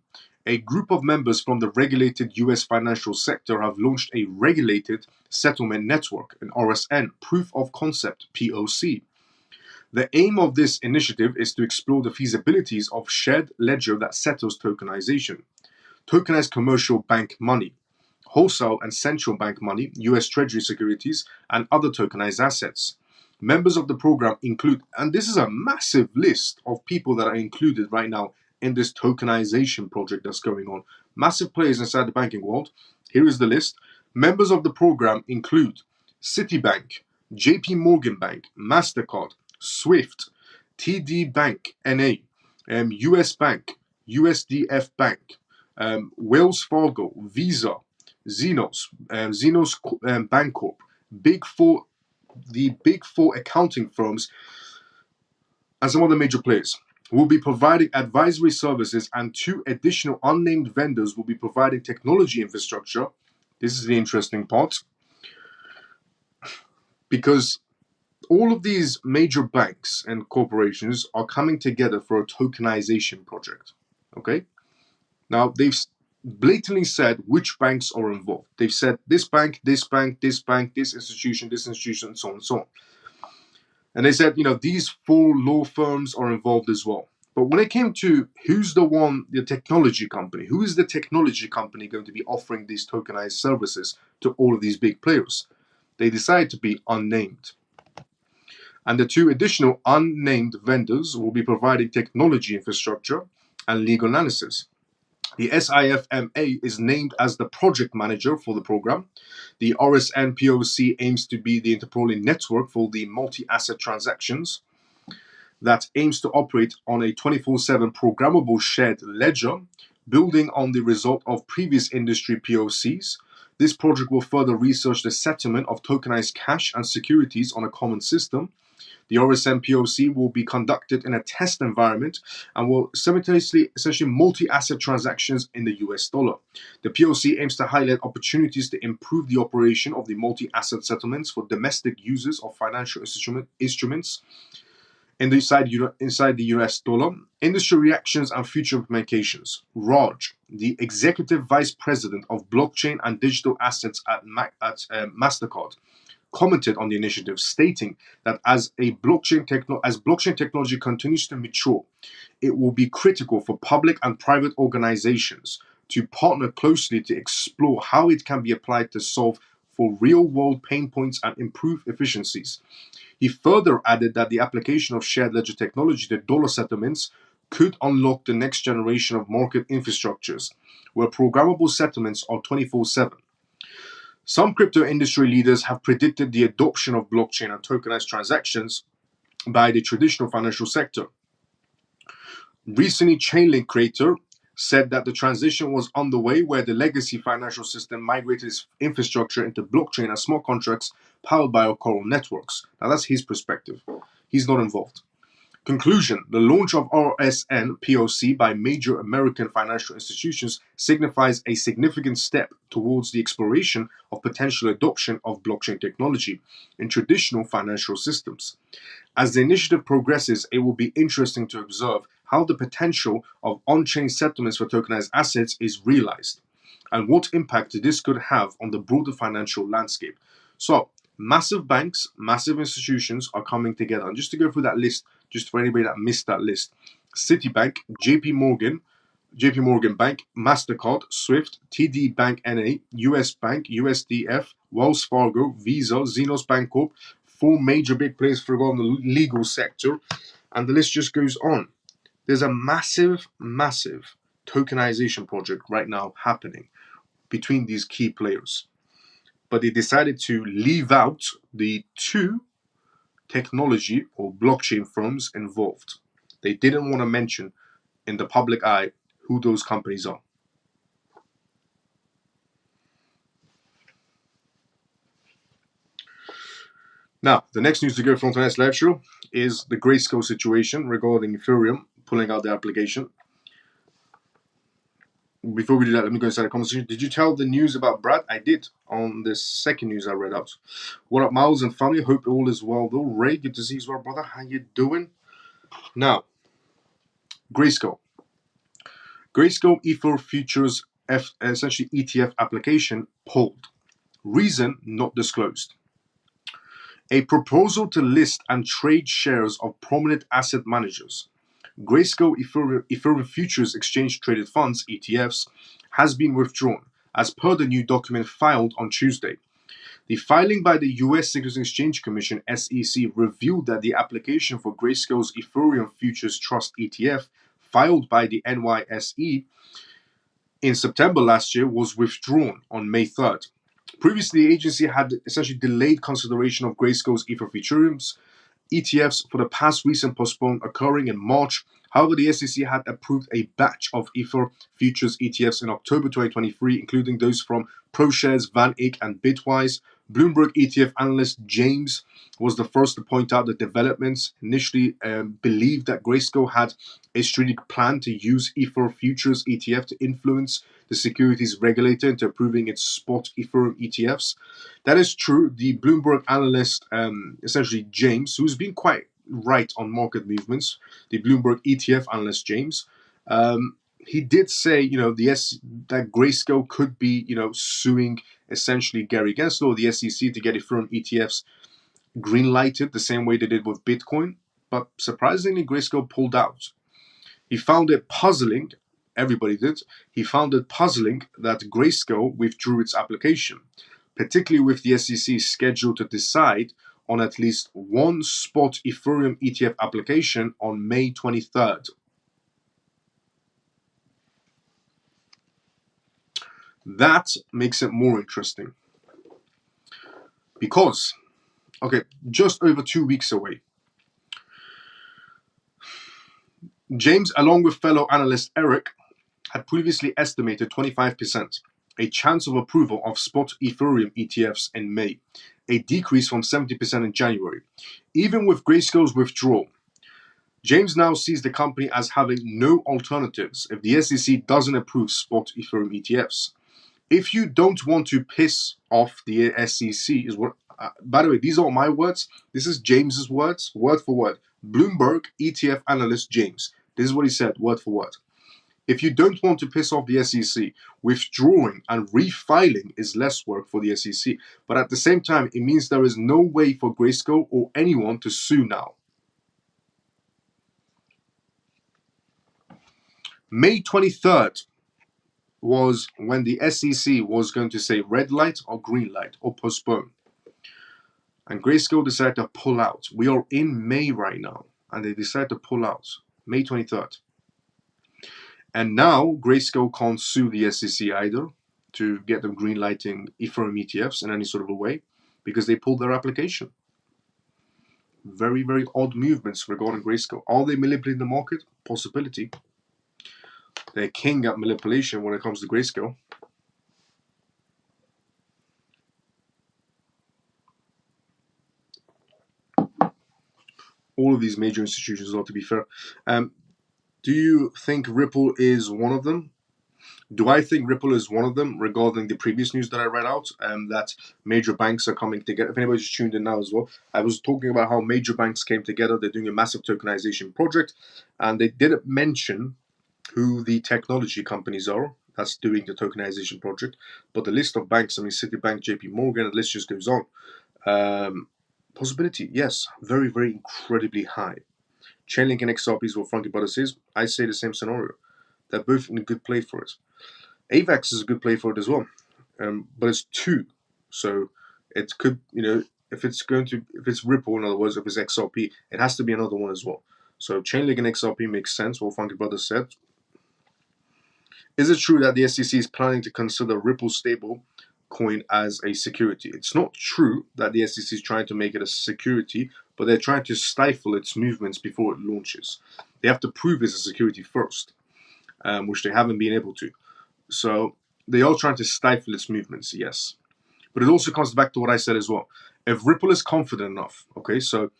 a group of members from the regulated US financial sector have launched a regulated settlement network, an RSN, proof of concept, POC. The aim of this initiative is to explore the feasibilities of shared ledger that settles tokenization, tokenized commercial bank money, wholesale and central bank money, US Treasury securities, and other tokenized assets. Members of the program include, and this is a massive list of people that are included right now in this tokenization project that's going on. Massive players inside the banking world. Here is the list. Members of the program include Citibank, JP Morgan Bank, MasterCard, Swift, TD Bank, NA, US Bank, USDF Bank, Wells Fargo, Visa, Xenos, Bancorp, the Big Four accounting firms, and some other major players will be providing advisory services, and 2 additional unnamed vendors will be providing technology infrastructure. This is the interesting part, because all of these major banks and corporations are coming together for a tokenization project. Okay? Now, they've blatantly said which banks are involved. They've said this bank, this bank, this bank, this institution, and so on and so on. And they said, these 4 law firms are involved as well. But when it came to who's the technology company, who is the technology company going to be offering these tokenized services to all of these big players, they decided to be unnamed. And the 2 additional unnamed vendors will be providing technology infrastructure and legal analysis. The SIFMA is named as the project manager for the program. The RSN POC aims to be the interpolling network for the multi-asset transactions that aims to operate on a 24/7 programmable shared ledger, building on the result of previous industry POCs. This project will further research the settlement of tokenized cash and securities on a common system. The RSM POC will be conducted in a test environment and will simultaneously essentially multi-asset transactions in the US dollar. The POC aims to highlight opportunities to improve the operation of the multi-asset settlements for domestic users of financial instruments inside the US dollar. Industry reactions and future implications. Raj, the Executive Vice President of Blockchain and Digital Assets at MasterCard, commented on the initiative, stating that as blockchain technology continues to mature, it will be critical for public and private organizations to partner closely to explore how it can be applied to solve for real-world pain points and improve efficiencies. He further added that the application of shared ledger technology to dollar settlements could unlock the next generation of market infrastructures, where programmable settlements are 24/7. Some crypto industry leaders have predicted the adoption of blockchain and tokenized transactions by the traditional financial sector. Recently, Chainlink creator said that the transition was underway, where the legacy financial system migrated its infrastructure into blockchain and smart contracts powered by Coral networks. Now that's his perspective. He's not involved. Conclusion: the launch of RSN POC by major American financial institutions signifies a significant step towards the exploration of potential adoption of blockchain technology in traditional financial systems. As the initiative progresses, it will be interesting to observe how the potential of on-chain settlements for tokenized assets is realized, and what impact this could have on the broader financial landscape. So, massive banks, massive institutions are coming together. And just to go through that list, just for anybody that missed that list: Citibank, JP Morgan Bank, MasterCard, SWIFT, TD Bank NA, US Bank, USDF, Wells Fargo, Visa, Xenos Bancorp, four major big players for the legal sector, and the list just goes on. There's a massive tokenization project right now happening between these key players. But they decided to leave out the two technology or blockchain firms involved. They didn't want to mention in the public eye who those companies are. Now, the next news to go from tonight's live show is the Grayscale situation regarding Ethereum pulling out the application. Before we do that, let me go inside the conversation. Did you tell the news about Brad? I did on the second news I read out. What up, Miles and family? Hope all is well though. Ray, good to see you as well, brother. How you doing? Now, Grayscale Ether Futures essentially ETF application pulled. Reason not disclosed. A proposal to list and trade shares of prominent asset managers, Grayscale Ethereum Futures Exchange Traded Funds, ETFs, has been withdrawn, as per the new document filed on Tuesday. The filing by the US Securities and Exchange Commission, SEC, revealed that the application for Grayscale's Ethereum Futures Trust ETF, filed by the NYSE in September last year, was withdrawn on May 3rd. Previously, the agency had essentially delayed consideration of Grayscale's Ether Futures ETFs for the past recent postponement occurring in March. However, the SEC had approved a batch of Ether Futures ETFs in October 2023, including those from ProShares, Van Eck, and Bitwise. Bloomberg ETF analyst James was the first to point out the developments. Initially believed that Grayscale had a strategic plan to use Ether Futures ETF to influence the securities regulator into approving its spot Ethereum ETFs. That is true. The Bloomberg analyst, essentially James, who's been quite right on market movements, the Bloomberg ETF analyst James, he did say, that Grayscale could be, suing essentially Gary Gensler or the SEC to get Ethereum ETFs green-lighted the same way they did with Bitcoin. But surprisingly, Grayscale pulled out. He found it puzzling. Everybody did. He found it puzzling that Grayscale withdrew its application, particularly with the SEC scheduled to decide on at least one spot Ethereum ETF application on May 23rd. That makes it more interesting because, just over 2 weeks away, James, along with fellow analyst Eric, had previously estimated 25% a chance of approval of spot Ethereum ETFs in May, a decrease from 70% in January. Even with Grayscale's withdrawal, James now sees the company as having no alternatives if the SEC doesn't approve spot Ethereum ETFs. If you don't want to piss off the SEC, is what. By the way, these aren't my words. This is James's words, word for word. Bloomberg ETF analyst James. This is what he said, word for word. If you don't want to piss off the SEC, withdrawing and refiling is less work for the SEC. But at the same time, it means there is no way for Grayscale or anyone to sue now. May 23rd was when the SEC was going to say red light or green light or postpone. And Grayscale decided to pull out. We are in May right now, and they decided to pull out. May 23rd. And now Grayscale can't sue the SEC either to get them green lighting Ethereum ETFs in any sort of a way because they pulled their application. Very, very odd movements regarding Grayscale. Are they manipulating the market? Possibility. They're king at manipulation when it comes to Grayscale. All of these major institutions are, to be fair. Do you think Ripple is one of them? Do I think Ripple is one of them regarding the previous news that I read out that major banks are coming together? If anybody's tuned in now as well, I was talking about how major banks came together. They're doing a massive tokenization project, and they didn't mention who the technology companies are that's doing the tokenization project. But the list of banks, I mean, Citibank, JP Morgan, the list just goes on. Possibility, yes, very, very incredibly high. Chainlink and XRP is what Frankie Butter says. I say the same scenario. They're both in a good play for it. AVAX is a good play for it as well, but it's two, so it could, if it's Ripple, in other words, if it's XRP, it has to be another one as well. So Chainlink and XRP makes sense. What Frankie Brother said. Is it true that the SEC is planning to consider Ripple stable coin as a security? It's not true that the SEC is trying to make it a security, but they're trying to stifle its movements before it launches. They have to prove it's a security first, which they haven't been able to. So they are trying to stifle its movements, yes. But it also comes back to what I said as well. If Ripple is confident enough, okay, so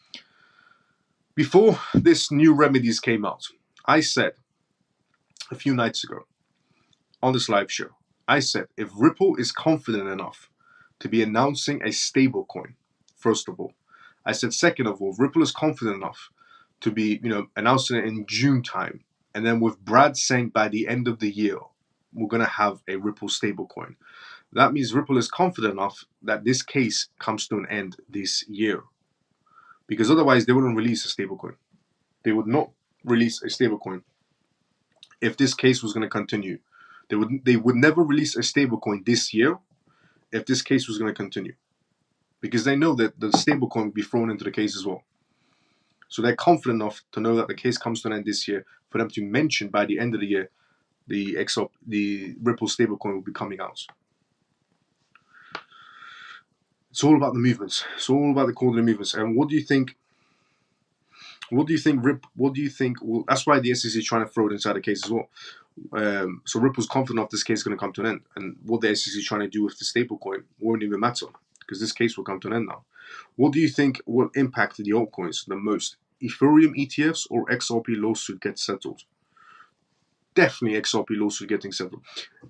before this new remedies came out, I said a few nights ago on this live show, I said if Ripple is confident enough to be announcing a stable coin, first of all. I said second of all, if Ripple is confident enough to be, announcing it in June time, and then with Brad saying by the end of the year, we're going to have a Ripple stablecoin. That means Ripple is confident enough that this case comes to an end this year. Because otherwise, they wouldn't release a stablecoin. They would not release a stablecoin if this case was going to continue. They would never release a stablecoin this year if this case was going to continue. Because they know that the stablecoin would be thrown into the case as well. So they're confident enough to know that the case comes to an end this year for them to mention by the end of the year the Ripple stablecoin will be coming out. It's all about the movements. It's all about the quarterly movements. And what do you think? What do you think? Well, that's why the SEC is trying to throw it inside the case as well. So Ripple's confident of this case is going to come to an end, and what the SEC is trying to do with the stablecoin won't even matter because this case will come to an end now. What do you think will impact the altcoins the most? Ethereum ETFs or XRP lawsuit gets settled? Definitely XRP lawsuit getting settled.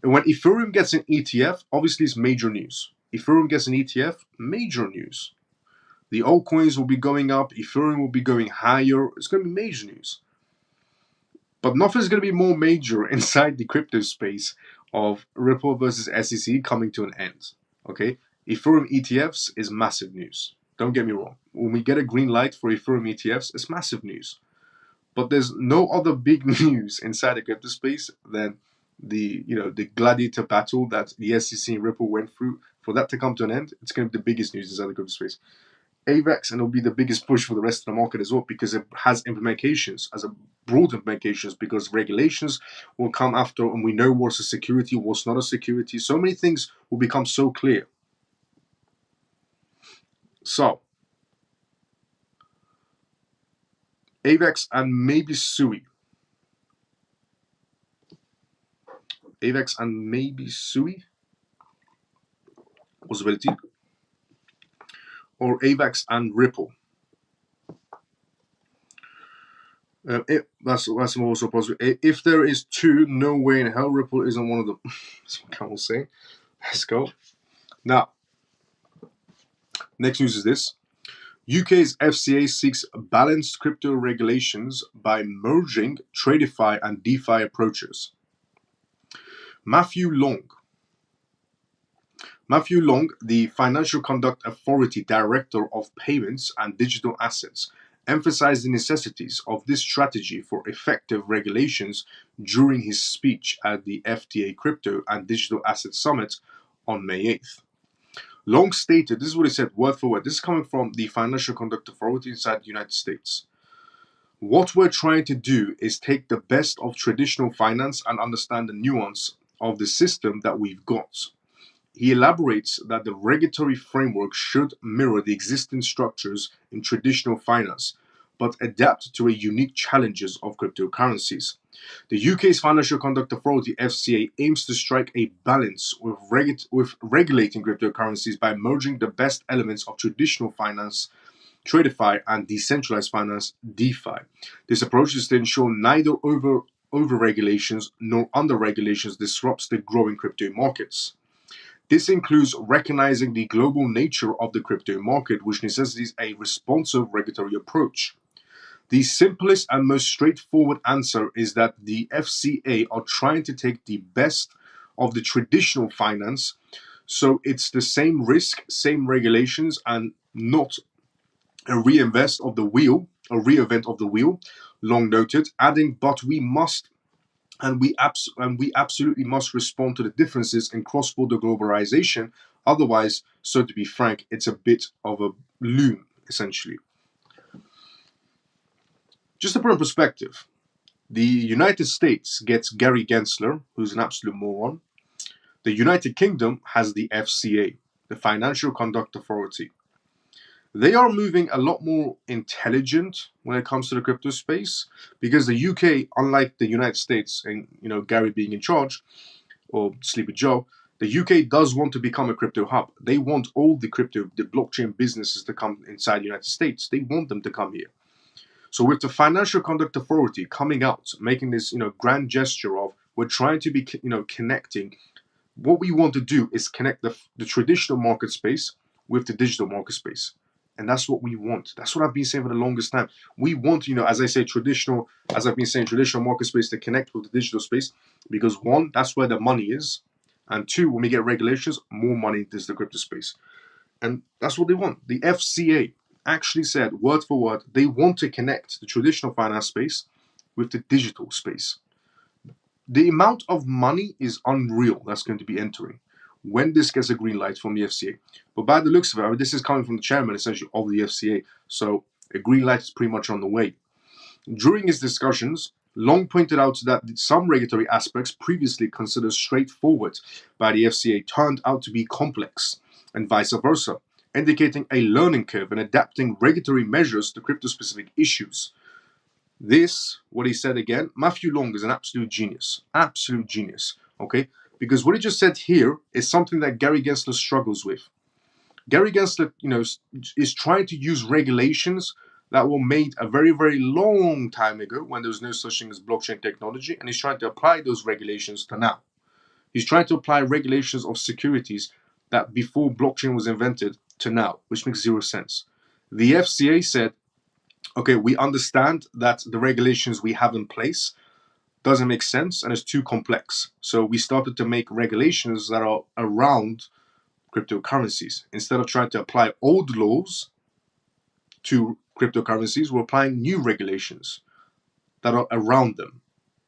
And when Ethereum gets an ETF, obviously it's major news. Ethereum gets an ETF, major news. The altcoins will be going up, Ethereum will be going higher. It's going to be major news. But nothing's going to be more major inside the crypto space of Ripple versus SEC coming to an end. Okay? Ethereum ETFs is massive news. Don't get me wrong. When we get a green light for Ethereum ETFs, it's massive news. But there's no other big news inside the crypto space than the gladiator battle that the SEC and Ripple went through. For that to come to an end, it's going to be the biggest news inside the crypto space. AVAX, and it'll be the biggest push for the rest of the market as well because it has implications, as a broad implications, because regulations will come after, and we know what's a security, what's not a security. So many things will become so clear. So, AVAX and maybe SUI. AVAX and maybe SUI. possibility, or AVAX and Ripple. That's also possible. If there is two, no way in hell Ripple isn't one of them. That's what Cam will say. Let's go. Now, next news is this. UK's FCA seeks balanced crypto regulations by merging TradFi and DeFi approaches. Matthew Long, the Financial Conduct Authority Director of Payments and Digital Assets, emphasized the necessities of this strategy for effective regulations during his speech at the FTA Crypto and Digital Asset Summit on May 8th. Long stated, this is what he said word for word, this is coming from the Financial Conduct Authority inside the United States. What we're trying to do is take the best of traditional finance and understand the nuance of the system that we've got. He elaborates that the regulatory framework should mirror the existing structures in traditional finance, but adapt to a unique challenges of cryptocurrencies. The UK's Financial Conduct Authority (FCA) aims to strike a balance with regulating cryptocurrencies by merging the best elements of traditional finance, TradFi, and decentralized finance, DeFi. This approach is to ensure neither over-regulations nor under-regulations disrupts the growing crypto markets. This includes recognizing the global nature of the crypto market, which necessitates a responsive regulatory approach. The simplest and most straightforward answer is that the FCA are trying to take the best of the traditional finance, so it's the same risk, same regulations, and not a reinvent of the wheel, Long noted, adding, but we must and we absolutely must respond to the differences in cross-border globalization. Otherwise, so to be frank, it's a bit of a loon, essentially. Just to put in perspective, the United States gets Gary Gensler, who's an absolute moron. The United Kingdom has the FCA, the Financial Conduct Authority. They are moving a lot more intelligent when it comes to the crypto space, because the UK, unlike the United States and Gary being in charge, or Sleepy Joe, the UK does want to become a crypto hub. They want all the blockchain businesses to come inside the United States. They want them to come here. So with the Financial Conduct Authority coming out, making this grand gesture of we're trying to be connecting, what we want to do is connect the traditional market space with the digital market space. And that's what we want. That's what I've been saying for the longest time. We want, as I've been saying, traditional market space to connect with the digital space, because one, that's where the money is. And two, when we get regulations, more money into the crypto space. And that's what they want. The FCA actually said, word for word, they want to connect the traditional finance space with the digital space. The amount of money is unreal that's going to be entering when this gets a green light from the FCA. But by the looks of it, this is coming from the chairman, essentially, of the FCA. So a green light is pretty much on the way. During his discussions, Long pointed out that some regulatory aspects previously considered straightforward by the FCA turned out to be complex, and vice versa, indicating a learning curve in adapting regulatory measures to crypto-specific issues. This, what he said again, Matthew Long is an absolute genius. Absolute genius. Okay? Because what he just said here is something that Gary Gensler struggles with. Gary Gensler, is trying to use regulations that were made a very, very long time ago when there was no such thing as blockchain technology, and he's trying to apply those regulations to now. He's trying to apply regulations of securities that before blockchain was invented to now, which makes zero sense. The FCA said, okay, we understand that the regulations we have in place doesn't make sense and it's too complex. So we started to make regulations that are around cryptocurrencies. Instead of trying to apply old laws to cryptocurrencies, we're applying new regulations that are around them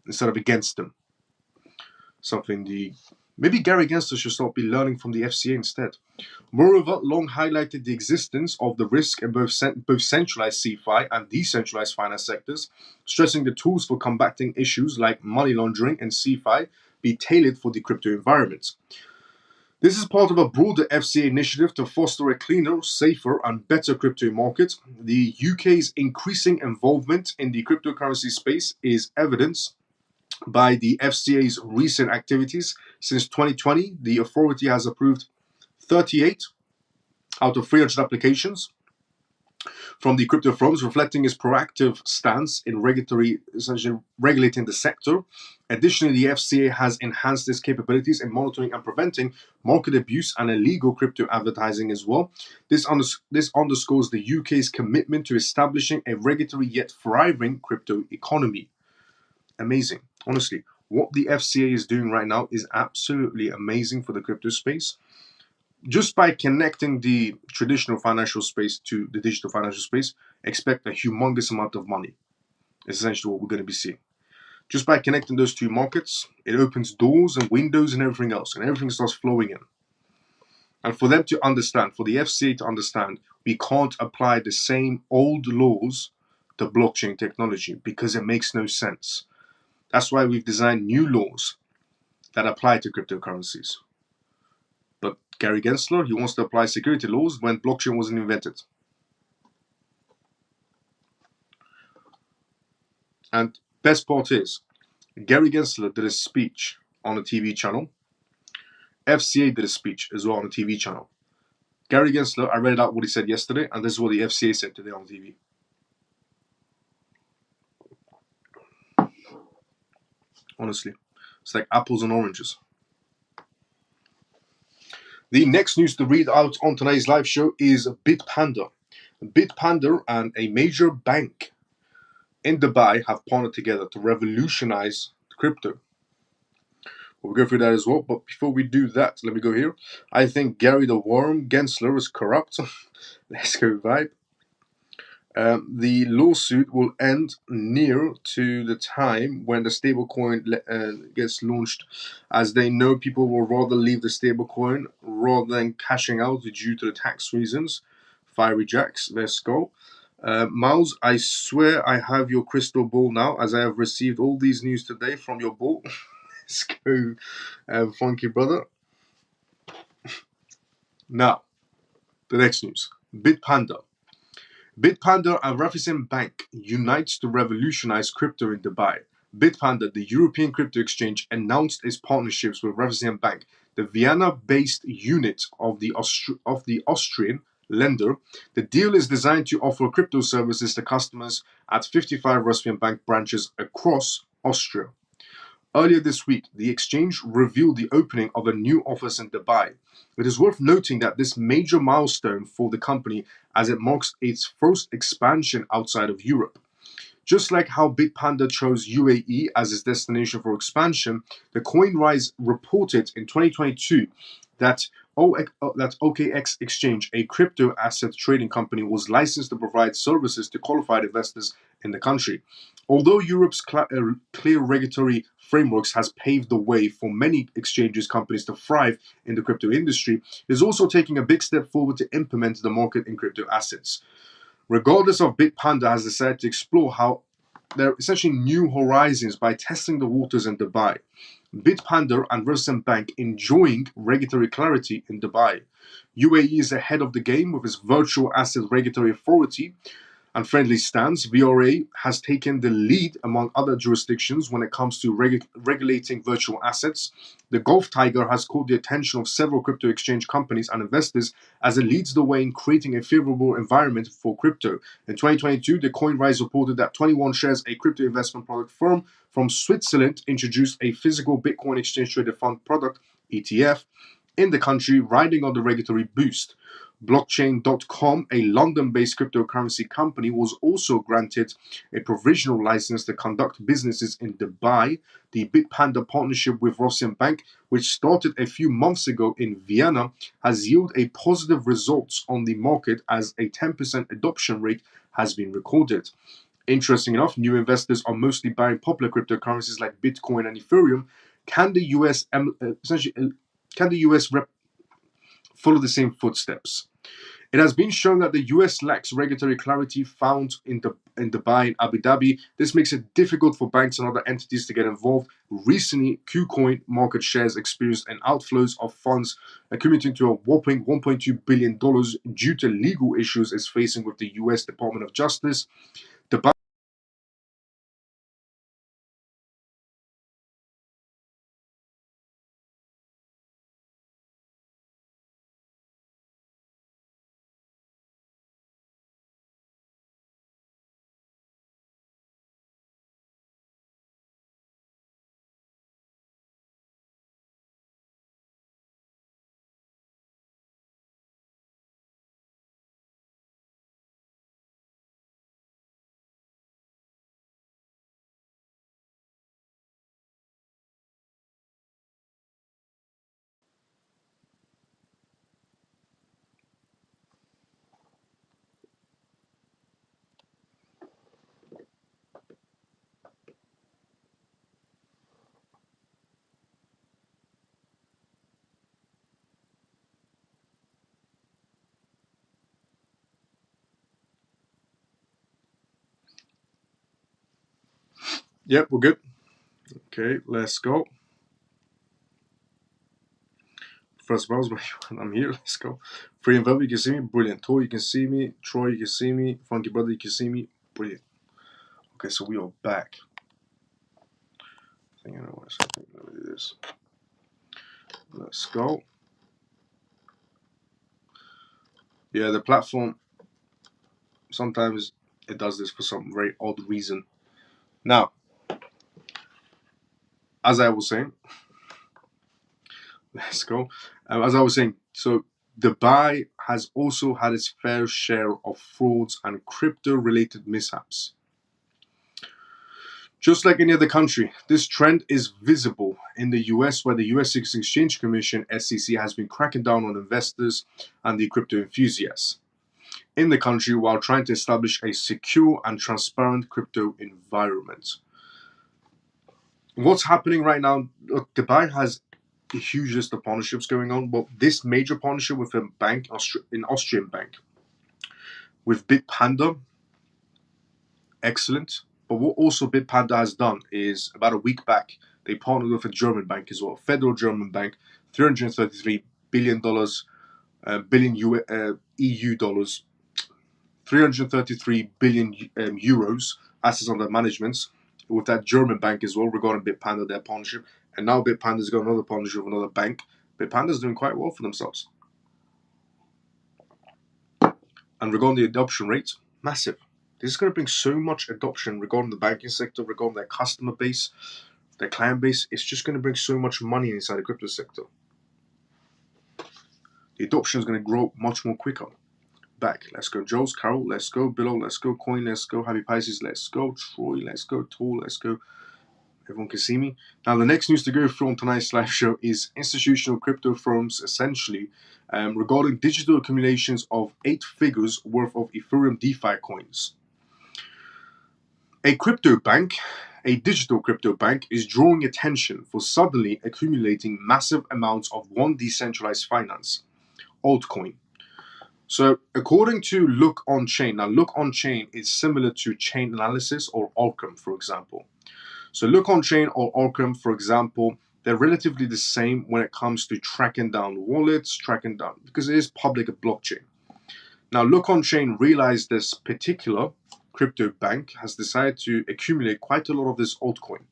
instead of against them. Maybe Gary Gensler should start be learning from the FCA instead. Moreover, Long highlighted the existence of the risk in both centralized CeFi and decentralized finance sectors, stressing the tools for combating issues like money laundering and CeFi be tailored for the crypto environment. This is part of a broader FCA initiative to foster a cleaner, safer, and better crypto market. The UK's increasing involvement in the cryptocurrency space is evidenced by the FCA's recent activities. Since 2020, the authority has approved 38 out of 300 applications from the crypto firms, reflecting its proactive stance in essentially regulating the sector. Additionally, the FCA has enhanced its capabilities in monitoring and preventing market abuse and illegal crypto advertising as well. This underscores the UK's commitment to establishing a regulatory yet thriving crypto economy. Amazing. Honestly, what the FCA is doing right now is absolutely amazing for the crypto space. Just by connecting the traditional financial space to the digital financial space, expect a humongous amount of money. It's essentially what we're going to be seeing. Just by connecting those two markets, it opens doors and windows and everything else, and everything starts flowing in. And for them to understand, for the FCA to understand, we can't apply the same old laws to blockchain technology because it makes no sense. That's why we've designed new laws that apply to cryptocurrencies. But Gary Gensler, he wants to apply security laws when blockchain wasn't invented. And best part is, Gary Gensler did a speech on a TV channel. FCA did a speech as well on a TV channel. Gary Gensler, I read out what he said yesterday, and this is what the FCA said today on TV. Honestly, it's like apples and oranges. The next news to read out on today's live show is Bitpanda. Bitpanda and a major bank in Dubai have partnered together to revolutionize crypto. We'll go through that as well, but before we do that, let me go here. I think Gary the Worm Gensler is corrupt. Let's go vibe. The lawsuit will end near to the time when the stablecoin gets launched, as they know people will rather leave the stablecoin rather than cashing out due to the tax reasons. Fiery Jacks, let's go. Miles, I swear I have your crystal ball now, as I have received all these news today from your ball. Let's go, funky brother. Now, the next news. Bitpanda. Bitpanda and Raiffeisen Bank unites to revolutionize crypto in Dubai. Bitpanda, the European crypto exchange, announced its partnerships with Raiffeisen Bank, the Vienna-based unit of the Austrian lender. The deal is designed to offer crypto services to customers at 55 Raiffeisen Bank branches across Austria. Earlier this week, the exchange revealed the opening of a new office in Dubai. It is worth noting that this major milestone for the company, as it marks its first expansion outside of Europe. Just like how Bitpanda chose UAE as its destination for expansion, the CoinRise reported in 2022 that OKX Exchange, a crypto asset trading company, was licensed to provide services to qualified investors in the country. Although Europe's clear regulatory frameworks has paved the way for many exchanges companies to thrive in the crypto industry, it is also taking a big step forward to implement the market in crypto assets. Regardless of Bitpanda has decided to explore how there are essentially new horizons by testing the waters in Dubai. Bitpanda and Raiffeisen Bank enjoying regulatory clarity in Dubai. UAE is ahead of the game with its virtual asset regulatory authority and friendly stance. VRA has taken the lead among other jurisdictions when it comes to regulating virtual assets. The Gulf Tiger has caught the attention of several crypto exchange companies and investors as it leads the way in creating a favorable environment for crypto. In 2022, the CoinRise reported that 21 Shares, a crypto investment product firm from Switzerland, introduced a physical Bitcoin exchange traded fund product, ETF, in the country, riding on the regulatory boost. Blockchain.com, a London-based cryptocurrency company, was also granted a provisional license to conduct businesses in Dubai. The Bitpanda partnership with Raiffeisen Bank, which started a few months ago in Vienna, has yielded a positive results on the market as a 10% adoption rate has been recorded. Interesting enough, new investors are mostly buying popular cryptocurrencies like Bitcoin and Ethereum. Can the US follow the same footsteps? It has been shown that the US lacks regulatory clarity found in Dubai and Abu Dhabi. This makes it difficult for banks and other entities to get involved. Recently, KuCoin market shares experienced an outflows of funds accumulating to a whopping $1.2 billion due to legal issues it's facing with the US Department of Justice. Dubai Yep, we're good. Okay, let's go. First browse, I'm here. Let's go. Free and Velvet, you can see me. Brilliant. Tor, you can see me. Troy, you can see me. Funky Brother, you can see me. Brilliant. Okay, so we are back. I think I know what's happening. Let me do this. Let's go. Yeah, the platform, sometimes it does this for some very odd reason. Now, as I was saying, let's go. As I was saying, so Dubai has also had its fair share of frauds and crypto-related mishaps. Just like any other country, this trend is visible in the US, where the US Exchange Commission (SEC) has been cracking down on investors and the crypto enthusiasts in the country while trying to establish a secure and transparent crypto environment. What's happening right now? Look, Dubai has a huge list of partnerships going on, but this major partnership with a bank, an Austrian bank, with Bitpanda, excellent. But what also Bitpanda has done is about a week back, they partnered with a German bank as well, federal German bank, $333 billion, EU dollars, 333 billion euros assets under management with that German bank as well regarding Bitpanda, their partnership. And now Bitpanda's got another partnership with another bank. Bitpanda's doing quite well for themselves. And regarding the adoption rate, massive. This is going to bring so much adoption regarding the banking sector, regarding their customer base, their client base. It's just going to bring so much money inside the crypto sector. The adoption is going to grow much more quicker. Back. Let's go, Joes, Carol, let's go, Billow, let's go, Coin, let's go, Happy Pisces, let's go, Troy, let's go, Tool, let's go. Everyone can see me. Now, the next news to go through on tonight's live show is institutional crypto firms, essentially, regarding digital accumulations of 8 figures worth of Ethereum DeFi coins. A crypto bank, a digital crypto bank, is drawing attention for suddenly accumulating massive amounts of one decentralized finance, altcoin. So, according to Look On Chain, now Look On Chain is similar to Chain Analysis or Orcam, for example. So, Look On Chain or Orcam, for example, they're relatively the same when it comes to tracking down wallets, because it is public blockchain. Now, Look On Chain realized this particular crypto bank has decided to accumulate quite a lot of this altcoin.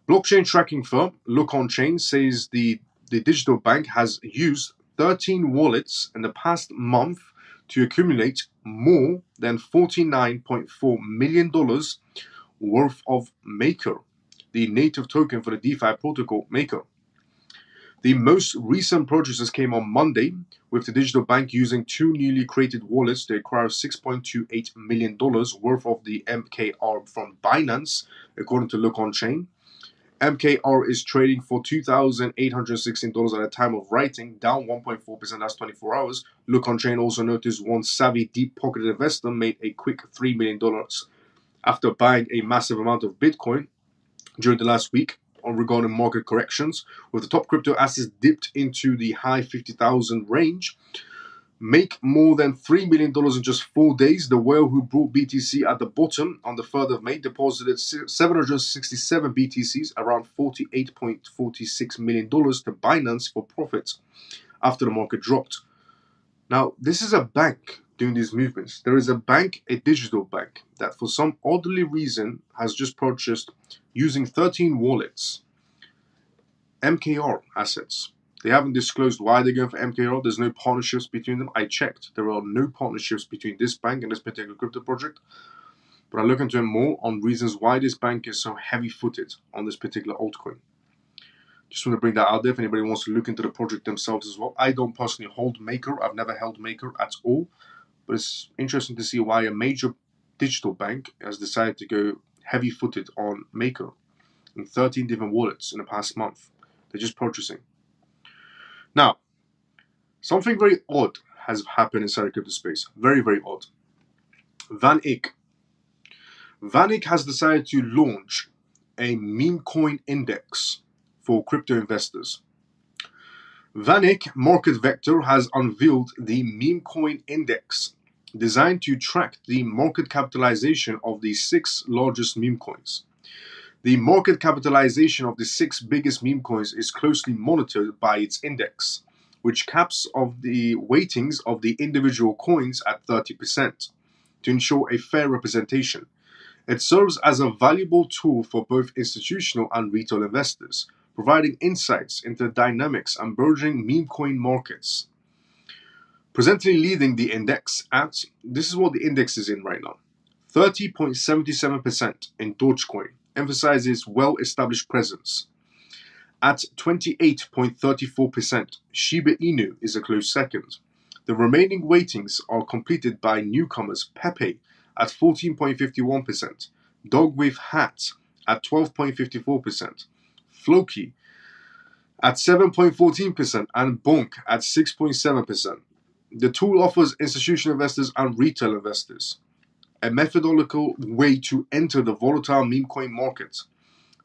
Blockchain tracking firm Look On Chain says the digital bank has used 13 wallets in the past month to accumulate more than $49.4 million worth of Maker, the native token for the DeFi protocol Maker. The most recent purchases came on Monday, with the digital bank using 2 newly created wallets to acquire $6.28 million worth of the MKR from Binance, according to Look On Chain. MKR is trading for $2,816 at the time of writing, down 1.4%. That's 24 hours. Look On Chain also noticed one savvy, deep-pocketed investor made a quick $3 million after buying a massive amount of Bitcoin during the last week on regarding market corrections, with the top crypto assets dipped into the high 50,000 range. Make more than $3 million in just 4 days. The whale who brought BTC at the bottom on the 3rd of May deposited 767 BTCs, around $48.46 million to Binance for profit after the market dropped. Now, this is a bank doing these movements. There is a bank, a digital bank, that for some oddly reason has just purchased, using 13 wallets, MKR assets. They haven't disclosed why they're going for MKR. There's no partnerships between them. I checked. There are no partnerships between this bank and this particular crypto project. But I look into more on reasons why this bank is so heavy-footed on this particular altcoin. Just want to bring that out there if anybody wants to look into the project themselves as well. I don't personally hold Maker. I've never held Maker at all. But it's interesting to see why a major digital bank has decided to go heavy-footed on Maker in 13 different wallets in the past month. They're just purchasing. Now, something very odd has happened inside the crypto space. Very, very odd. Van Eck has decided to launch a meme coin index for crypto investors. Van Eck Market Vector has unveiled the meme coin index, designed to track the market capitalization of the 6 largest meme coins. The market capitalization of the 6 biggest meme coins is closely monitored by its index, which caps of the weightings of the individual coins at 30% to ensure a fair representation. It serves as a valuable tool for both institutional and retail investors, providing insights into the dynamics and burgeoning meme coin markets. Presently leading the index at, this is what the index is in right now, 30.77% in Dogecoin, emphasizes well-established presence. At 28.34%, Shiba Inu is a close second. The remaining weightings are completed by newcomers Pepe at 14.51%, Dog with Hat at 12.54%, Floki at 7.14%, and Bonk at 6.7%. The tool offers institutional investors and retail investors a methodological way to enter the volatile meme coin market.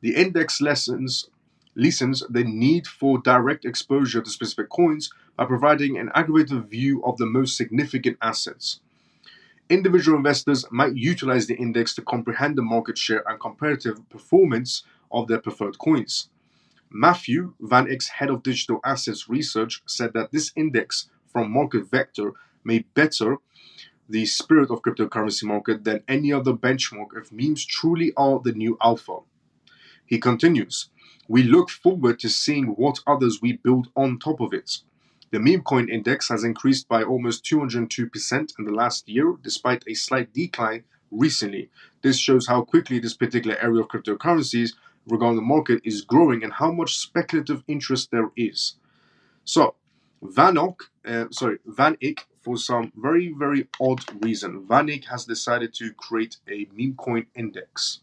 The index lessens the need for direct exposure to specific coins by providing an aggregated view of the most significant assets. Individual investors might utilize the index to comprehend the market share and comparative performance of their preferred coins. Matthew Van Eyck's head of digital assets research said that this index from Market Vector may better the spirit of cryptocurrency market than any other benchmark if memes truly are the new alpha. He continues, we look forward to seeing what others we build on top of it. The meme coin index has increased by almost 202% in the last year, despite a slight decline recently. This shows how quickly this particular area of cryptocurrencies regarding the market is growing and how much speculative interest there is. So, Van Eyck, for some very, very odd reason, Van Eyck has decided to create a meme coin index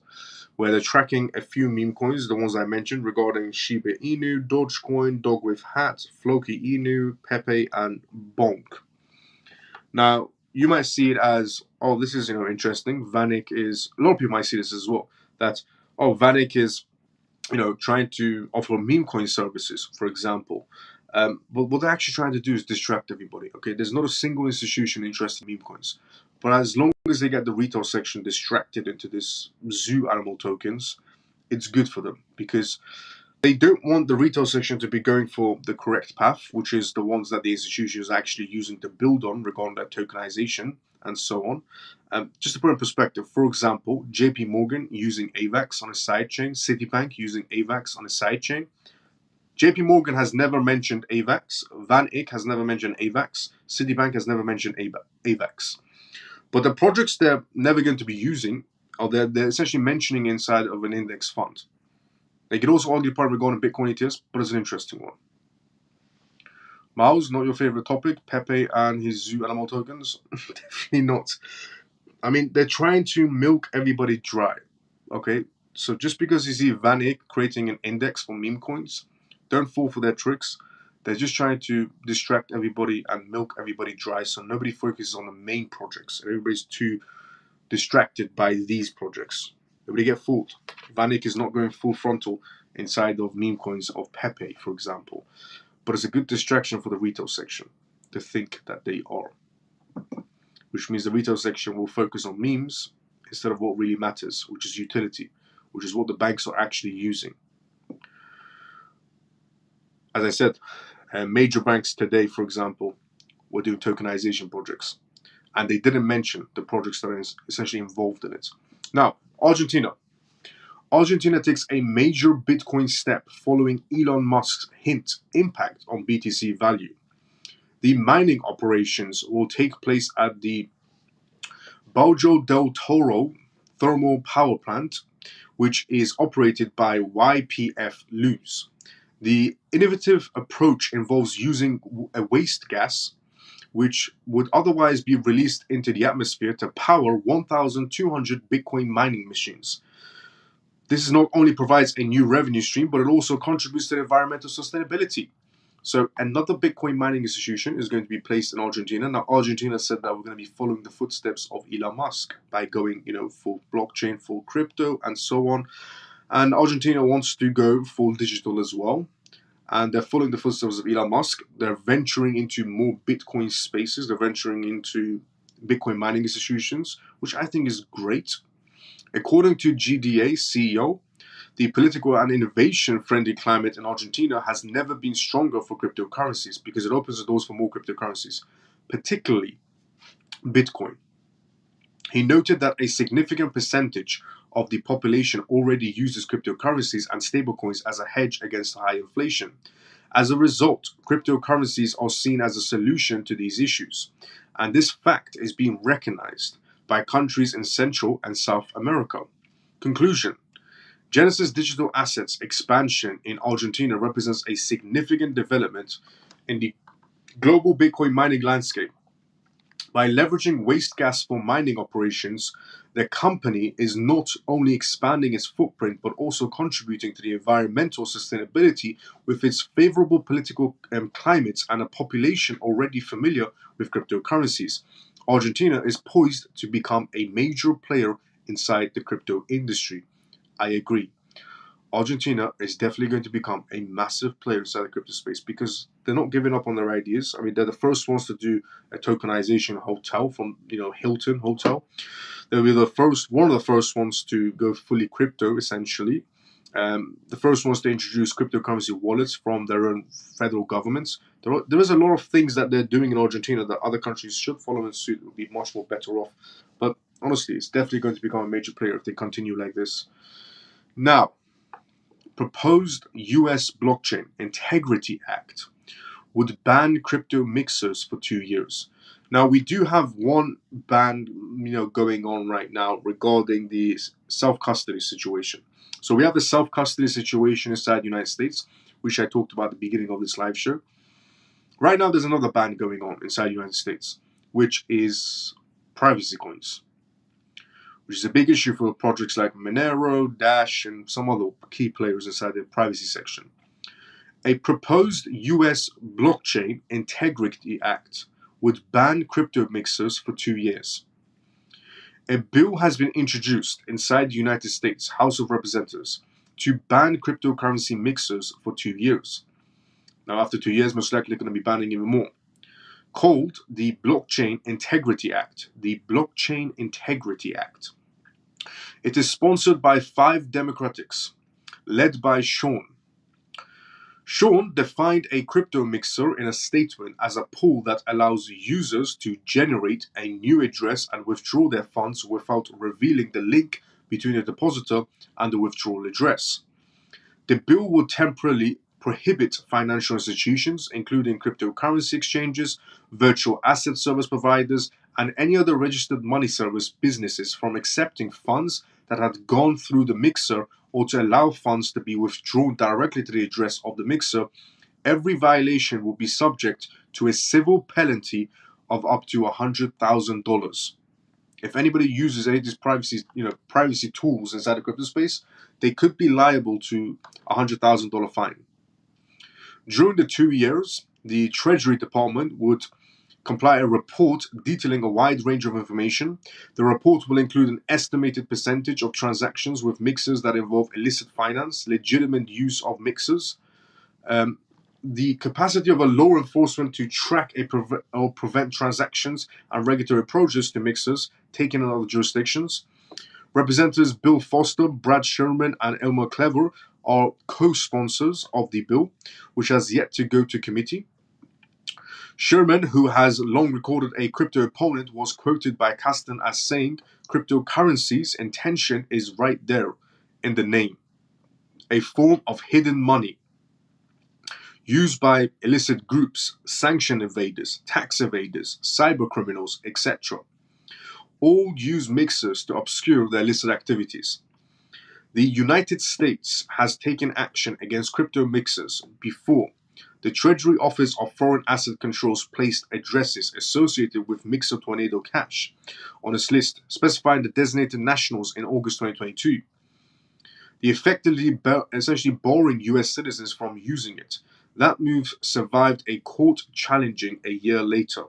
where they're tracking a few meme coins, the ones I mentioned regarding Shiba Inu, Dogecoin, Dog with Hat, Floki Inu, Pepe, and Bonk. Now, you might see it as, oh, this is interesting. Van Eyck is, a lot of people might see this as well, that, oh, Van Eyck is trying to offer meme coin services, for example. But what they're actually trying to do is distract everybody. Okay, there's not a single institution interested in meme coins, but as long as they get the retail section distracted into this zoo animal tokens, it's good for them because they don't want the retail section to be going for the correct path, which is the ones that the institution is actually using to build on regarding that tokenization and so on. Just to put in perspective, for example, JP Morgan using AVAX on a sidechain, Citibank using AVAX on a sidechain. JP Morgan has never mentioned AVAX, Van Eyck has never mentioned AVAX, Citibank has never mentioned AVAX. But the projects they're never going to be using, or they're essentially mentioning inside of an index fund. They could also argue part regarding Bitcoin ETFs, but it's an interesting one. Miles, not your favorite topic, Pepe and his zoo animal tokens? Definitely not. I mean, they're trying to milk everybody dry, okay? So just because you see Van Eyck creating an index for meme coins, don't fall for their tricks. They're just trying to distract everybody and milk everybody dry so nobody focuses on the main projects. Everybody's too distracted by these projects. Nobody get fooled. Van Eyck is not going full frontal inside of meme coins of Pepe, for example. But it's a good distraction for the retail section to think that they are. Which means the retail section will focus on memes instead of what really matters, which is utility, which is what the banks are actually using. As I said, major banks today, for example, were doing tokenization projects. And they didn't mention the projects that are essentially involved in it. Now, Argentina. Argentina takes a major Bitcoin step following Elon Musk's hint impact on BTC value. The mining operations will take place at the Bajo del Toro thermal power plant, which is operated by YPF Luz. The innovative approach involves using a waste gas which would otherwise be released into the atmosphere to power 1,200 Bitcoin mining machines. This not only provides a new revenue stream, but it also contributes to environmental sustainability. So another Bitcoin mining institution is going to be placed in Argentina. Now, Argentina said that we're going to be following the footsteps of Elon Musk by going, full blockchain, full crypto, and so on. And Argentina wants to go full digital as well. And they're following the footsteps of Elon Musk. They're venturing into more Bitcoin spaces. They're venturing into Bitcoin mining institutions, which I think is great. According to GDA CEO, The political and innovation-friendly climate in Argentina has never been stronger for cryptocurrencies because it opens the doors for more cryptocurrencies, particularly Bitcoin. He noted that a significant percentage of the population already uses cryptocurrencies and stablecoins as a hedge against high inflation. As a result, cryptocurrencies are seen as a solution to these issues, and this fact is being recognized by countries in Central and South America. Conclusion: Genesis Digital Assets expansion in Argentina represents a significant development in the global Bitcoin mining landscape. By leveraging waste gas for mining operations, the company is not only expanding its footprint but also contributing to the environmental sustainability with its favorable political climate and a population already familiar with cryptocurrencies. Argentina is poised to become a major player inside the crypto industry. I agree. Argentina is definitely going to become a massive player inside the crypto space because they're not giving up on their ideas. I mean, they're the first ones to do a tokenization hotel from Hilton Hotel. They'll be one of the first ones to go fully crypto, essentially. The first ones to introduce cryptocurrency wallets from their own federal governments. There is a lot of things that they're doing in Argentina that other countries should follow in suit. It would be much more better off. But honestly, it's definitely going to become a major player if they continue like this. Now, proposed US Blockchain Integrity Act would ban crypto mixers for 2 years. Now we do have one ban, going on right now regarding the self-custody situation. So we have the self-custody situation inside the United States, which I talked about at the beginning of this live show. Right now there's another ban going on inside the United States, which is privacy coins, which is a big issue for projects like Monero, Dash, and some other key players inside the privacy section. A proposed US Blockchain Integrity Act would ban crypto mixers for 2 years. A bill has been introduced inside the United States House of Representatives to ban cryptocurrency mixers for 2 years. Now, after 2 years, most likely going to be banning even more. Called the Blockchain Integrity Act. The Blockchain Integrity Act. It is sponsored by 5 Democrats, led by Sean. Sean defined a crypto mixer in a statement as a pool that allows users to generate a new address and withdraw their funds without revealing the link between the depositor and the withdrawal address. The bill will temporarily prohibit financial institutions, including cryptocurrency exchanges, virtual asset service providers, and any other registered money service businesses from accepting funds that had gone through the mixer or to allow funds to be withdrawn directly to the address of the mixer. Every violation will be subject to a civil penalty of up to $100,000. If anybody uses any of these privacy tools inside the crypto space, they could be liable to a $100,000 fine. During the 2 years, the Treasury Department would compile a report detailing a wide range of information. The report will include an estimated percentage of transactions with mixers that involve illicit finance, legitimate use of mixers, the capacity of a law enforcement to track or prevent transactions and regulatory approaches to mixers taken in other jurisdictions. Representatives Bill Foster, Brad Sherman, and Elmer Clever are co-sponsors of the bill, which has yet to go to committee. Sherman, who has long recorded a crypto opponent, was quoted by Kasten as saying, "Cryptocurrency's intention is right there in the name. A form of hidden money used by illicit groups, sanction evaders, tax evaders, cyber criminals, etc. All use mixers to obscure their illicit activities. The United States has taken action against crypto mixers before. The Treasury Office of Foreign Asset Controls placed addresses associated with Mixer Tornado Cash on its list, specifying the designated nationals in August 2022. The effectively essentially barring US citizens from using it. That move survived a court challenging a year later.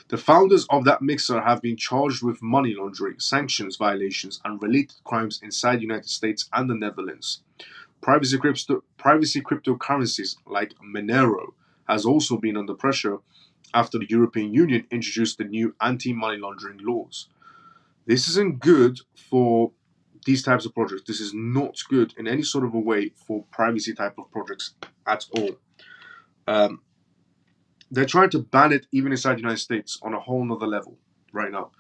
The founders of that mixer have been charged with money laundering, sanctions violations, and related crimes inside the United States and the Netherlands. Privacy cryptocurrencies like Monero has also been under pressure after the European Union introduced the new anti-money laundering laws. This isn't good for these types of projects. This is not good in any sort of a way for privacy type of projects at all. They're trying to ban it even inside the United States on a whole nother level right now.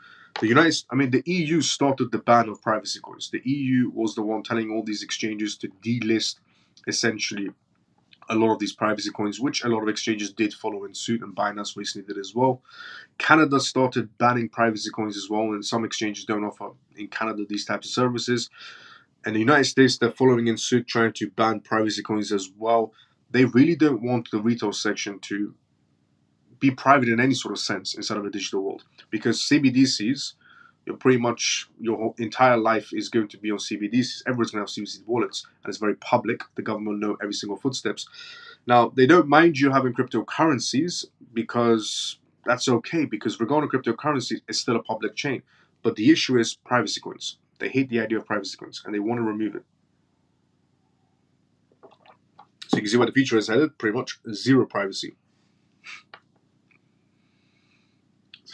The EU started the ban of privacy coins. The EU was the one telling all these exchanges to delist essentially a lot of these privacy coins, which a lot of exchanges did follow in suit, and Binance recently did as well. Canada started banning privacy coins as well, and some exchanges don't offer in Canada these types of services. And the United States, they're following in suit, trying to ban privacy coins as well. They really don't want the retail section to be private in any sort of sense inside of a digital world, because CBDCs, you're pretty much your entire life is going to be on CBDCs. Everyone's going to have CBDC wallets, and it's very public. The government will know every single footsteps. Now, they don't mind you having cryptocurrencies because that's okay, because regarding cryptocurrencies, it's still a public chain. But the issue is privacy coins. They hate the idea of privacy coins, and they want to remove it. So you can see where the future is headed, pretty much zero privacy.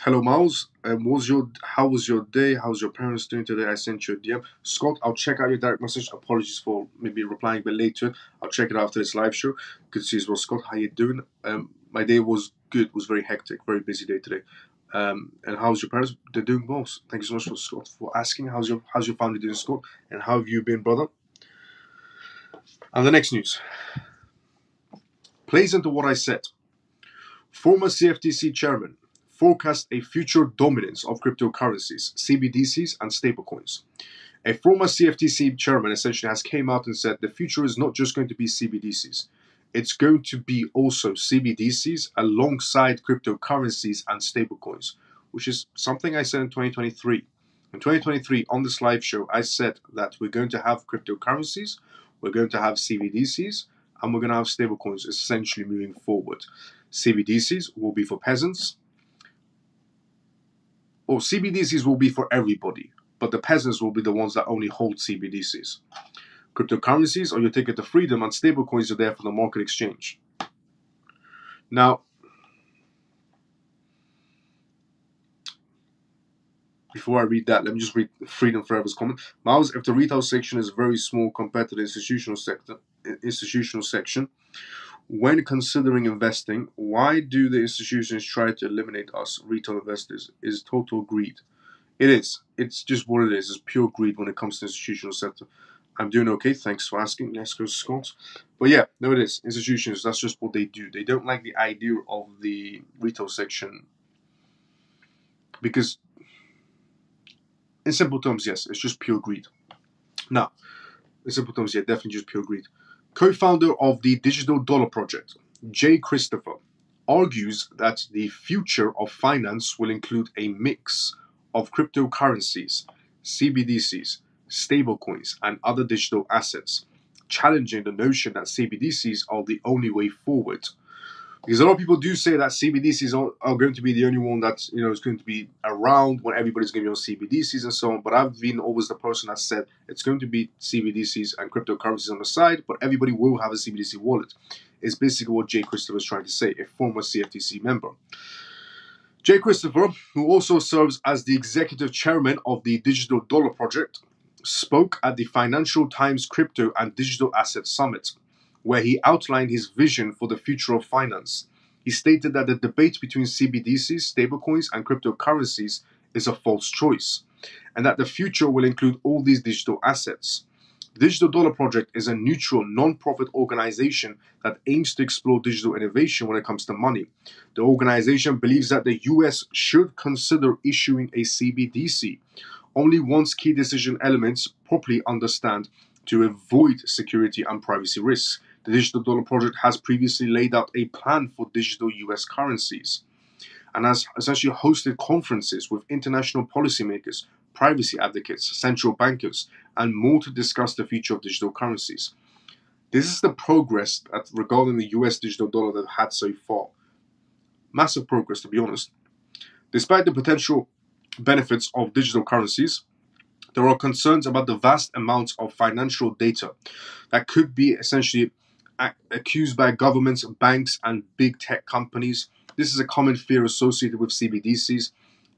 Hello, Miles. How was your day? How's your parents doing today? I sent you a DM. Scott, I'll check out your direct message. Apologies for maybe replying a bit later. I'll check it after this live show. Good to see you as well, Scott. How you doing? My day was good. It was very hectic. Very busy day today. And how's your parents? They're doing well. Thank you so much, Scott, for asking. How's your family doing, Scott? And how have you been, brother? And the next news plays into what I said. Former CFTC chairman forecast a future dominance of cryptocurrencies, CBDCs, and stablecoins. A former CFTC chairman essentially has came out and said the future is not just going to be CBDCs. It's going to be also CBDCs alongside cryptocurrencies and stablecoins, which is something I said in 2023. In 2023, on this live show, I said that we're going to have cryptocurrencies, we're going to have CBDCs, and we're going to have stablecoins essentially moving forward. CBDCs will be for peasants, or CBDCs will be for everybody, but the peasants will be the ones that only hold CBDCs. Cryptocurrencies are your ticket to freedom, and stablecoins are there for the market exchange. Now, before I read that, let me just read Freedom Forever's comment. Miles, if the retail section is very small compared to the institutional section, when considering investing, why do the institutions try to eliminate us retail investors? Is total greed. It is. It's just what it is. It's pure greed when it comes to the institutional sector. I'm doing okay. Thanks for asking. Let's go, Scott. But yeah, no, it is. Institutions, that's just what they do. They don't like the idea of the retail section because, in simple terms, yes, it's just pure greed. Now, in simple terms, yeah, definitely just pure greed. Co-founder of the Digital Dollar Project, Jay Christopher, argues that the future of finance will include a mix of cryptocurrencies, CBDCs, stablecoins, and other digital assets, challenging the notion that CBDCs are the only way forward. Because a lot of people do say that CBDCs are going to be the only one that is going to be around when everybody's going to be on CBDCs and so on. But I've been always the person that said it's going to be CBDCs and cryptocurrencies on the side, but everybody will have a CBDC wallet. It's basically what Jay Christopher is trying to say, a former CFTC member. Jay Christopher, who also serves as the executive chairman of the Digital Dollar Project, spoke at the Financial Times Crypto and Digital Asset Summit, where he outlined his vision for the future of finance. He stated that the debate between CBDCs, stablecoins, and cryptocurrencies is a false choice, and that the future will include all these digital assets. The Digital Dollar Project is a neutral, non-profit organization that aims to explore digital innovation when it comes to money. The organization believes that the US should consider issuing a CBDC only once key decision elements properly understand to avoid security and privacy risks. The Digital Dollar Project has previously laid out a plan for digital US currencies and has essentially hosted conferences with international policymakers, privacy advocates, central bankers, and more to discuss the future of digital currencies. This is the progress that regarding the US digital dollar they've had so far. Massive progress, to be honest. Despite the potential benefits of digital currencies, there are concerns about the vast amounts of financial data that could be essentially accused by governments, banks, and big tech companies. This is a common fear associated with CBDCs.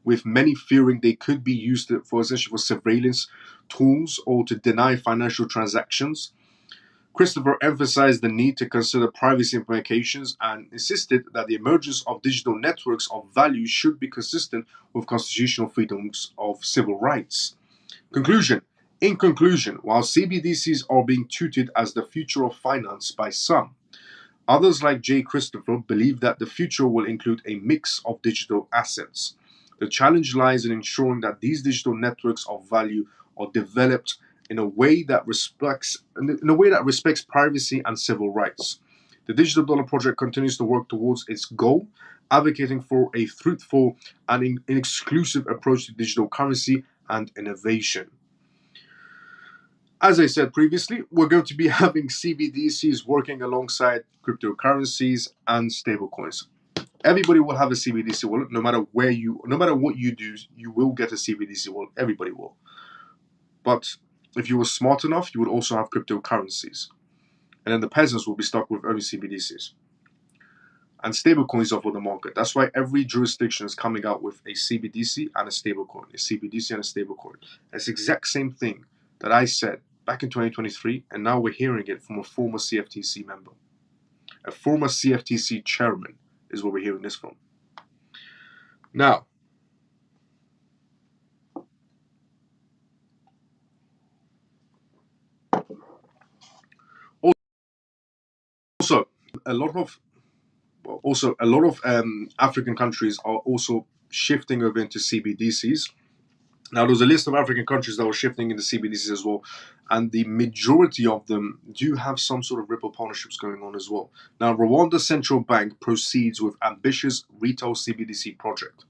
with many fearing they could be used for essentially for surveillance tools or to deny financial transactions. Christopher emphasized the need to consider privacy implications and insisted that the emergence of digital networks of value should be consistent with constitutional freedoms of civil rights. Conclusion. In conclusion, while CBDCs are being touted as the future of finance by some, others like J. Christopher believe that the future will include a mix of digital assets. The challenge lies in ensuring that these digital networks of value are developed in a way that respects privacy and civil rights. The Digital Dollar Project continues to work towards its goal, advocating for a truthful and exclusive approach to digital currency and innovation. As I said previously, we're going to be having CBDCs working alongside cryptocurrencies and stablecoins. Everybody will have a CBDC wallet, no matter what you do, you will get a CBDC wallet. Everybody will. But if you were smart enough, you would also have cryptocurrencies, and then the peasants will be stuck with only CBDCs. And stablecoins are for the market. That's why every jurisdiction is coming out with a CBDC and a stablecoin, a CBDC and a stablecoin. It's the exact same thing that I said back in 2023, and now we're hearing it from a former CFTC member. A former CFTC chairman is where we're hearing this from. Now, also a lot of African countries are also shifting over into CBDCs. Now, there's a list of African countries that were shifting into CBDCs as well, and the majority of them do have some sort of ripple partnerships going on as well. Now, Rwanda Central Bank proceeds with ambitious retail CBDC project.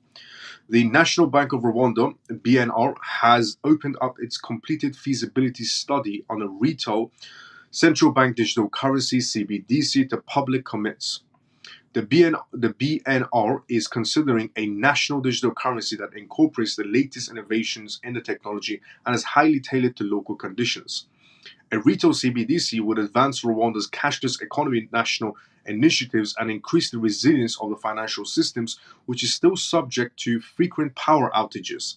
The National Bank of Rwanda, BNR, has opened up its completed feasibility study on a retail central bank digital currency CBDC to public commits. The BNR is considering a national digital currency that incorporates the latest innovations in the technology and is highly tailored to local conditions. A retail CBDC would advance Rwanda's cashless economy national initiatives and increase the resilience of the financial systems, which is still subject to frequent power outages.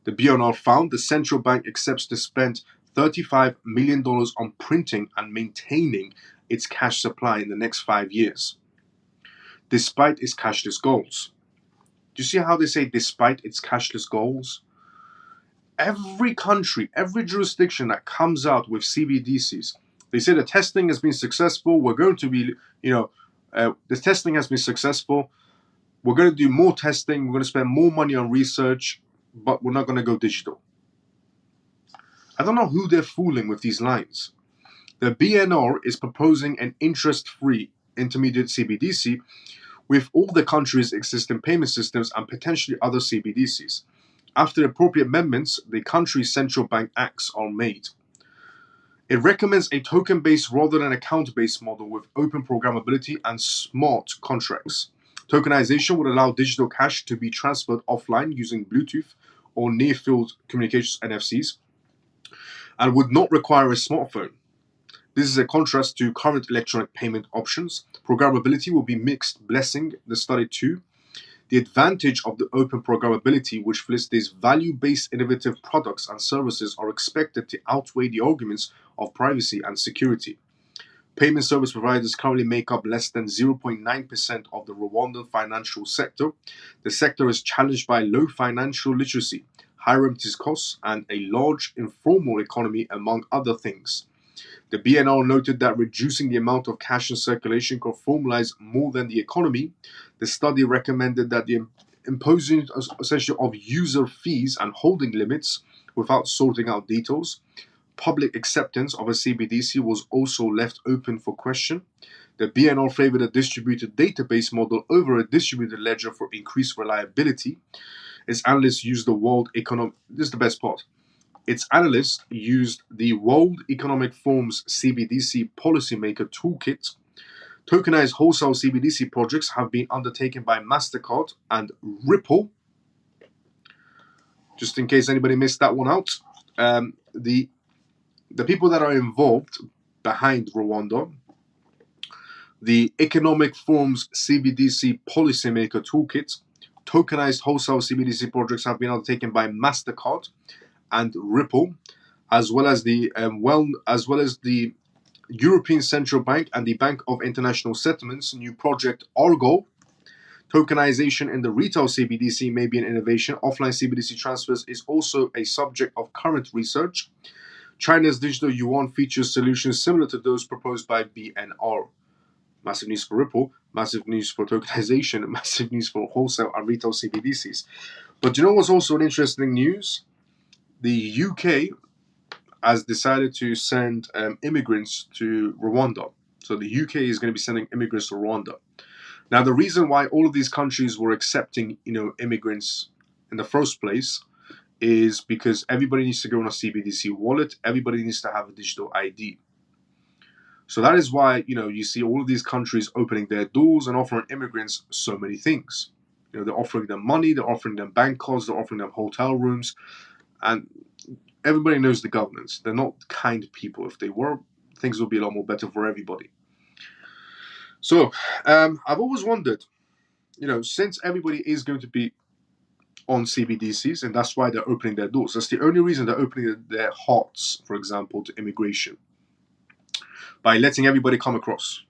The BNR found the central bank accepts to spend $35 million on printing and maintaining its cash supply in the next 5 years, despite its cashless goals. Do you see how they say despite its cashless goals? Every country, every jurisdiction that comes out with CBDCs, they say the testing has been successful. We're going to be, the testing has been successful. We're going to do more testing. We're going to spend more money on research, but we're not going to go digital. I don't know who they're fooling with these lines. The BNR is proposing an interest-free intermediate CBDC with all the country's existing payment systems and potentially other CBDCs. After appropriate amendments, the country's central bank acts are made. It recommends a token-based rather than account-based model with open programmability and smart contracts. Tokenization would allow digital cash to be transferred offline using Bluetooth or near-field communications NFCs and would not require a smartphone. This is a contrast to current electronic payment options. Programmability will be mixed, blessing the study too. The advantage of the open programmability, which facilitates value-based innovative products and services, are expected to outweigh the arguments of privacy and security. Payment service providers currently make up less than 0.9% of the Rwandan financial sector. The sector is challenged by low financial literacy, high remittance costs, and a large informal economy, among other things. The BNR noted that reducing the amount of cash in circulation could formalize more than the economy. The study recommended that the imposing essentially of user fees and holding limits without sorting out details. Public acceptance of a CBDC was also left open for question. The BNR favored a distributed database model over a distributed ledger for increased reliability. Its analysts used the World Economic... This is the best part. Its analysts used the World Economic Forum's CBDC Policymaker Toolkit. Tokenized wholesale CBDC projects have been undertaken by MasterCard and Ripple. Just in case anybody missed that one out. The people that are involved behind Rwanda, the Economic Forum's CBDC Policymaker Toolkit, tokenized wholesale CBDC projects have been undertaken by MasterCard and Ripple, as well as the European Central Bank and the Bank of International Settlements. New project Argo. Tokenization in the retail CBDC may be an innovation. Offline CBDC transfers is also a subject of current research. China's digital yuan features solutions similar to those proposed by BNR. Massive news for Ripple, massive news for tokenization, massive news for wholesale and retail CBDCs. But do you know what's also an interesting news? The UK has decided to send immigrants to Rwanda. So the UK is going to be sending immigrants to Rwanda. Now, the reason why all of these countries were accepting, immigrants in the first place is because everybody needs to go on a CBDC wallet. Everybody needs to have a digital ID. So that is why, you see all of these countries opening their doors and offering immigrants so many things. They're offering them money, they're offering them bank cards, they're offering them hotel rooms. And everybody knows the governments. They're not kind people. If they were, things would be a lot more better for everybody. So I've always wondered, since everybody is going to be on CBDCs, and that's why they're opening their doors. That's the only reason they're opening their hearts, for example, to immigration, by letting everybody come across.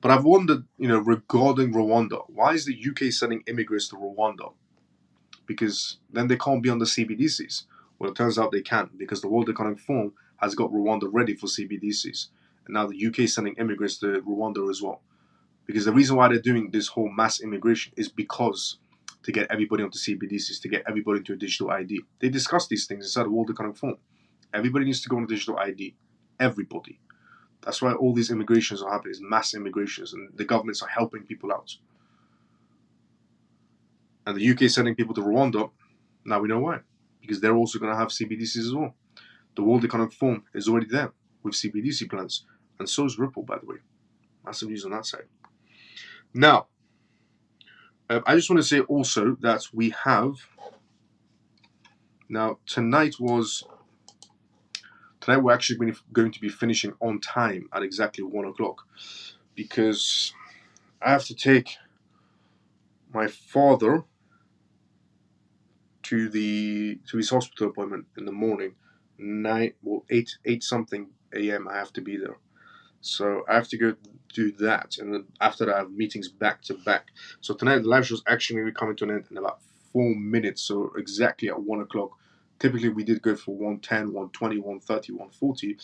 But I've wondered, regarding Rwanda, why is the UK sending immigrants to Rwanda? Because then they can't be on the CBDCs. Well, it turns out they can, because the World Economic Forum has got Rwanda ready for CBDCs. And now the UK is sending immigrants to Rwanda as well. Because the reason why they're doing this whole mass immigration is because to get everybody onto CBDCs, to get everybody into a digital ID. They discuss these things inside the World Economic Forum. Everybody needs to go on a digital ID. Everybody. That's why all these immigrations are happening, is mass immigrations, and the governments are helping people out. And the UK is sending people to Rwanda. Now we know why. Because they're also going to have CBDCs as well. The World Economic Forum is already there with CBDC plans. And so is Ripple, by the way. Massive news on that side. Now, I just want to say also that we have... Now, tonight we're actually going to be finishing on time at exactly 1 o'clock. Because I have to take my father to his hospital appointment in the morning. 8 something a.m. I have to be there. So I have to go do that, and then after that I have meetings back to back. So tonight the live show is actually going to be coming to an end in about 4 minutes, so exactly at 1 o'clock. Typically we did go for 110, 120, 130, 140,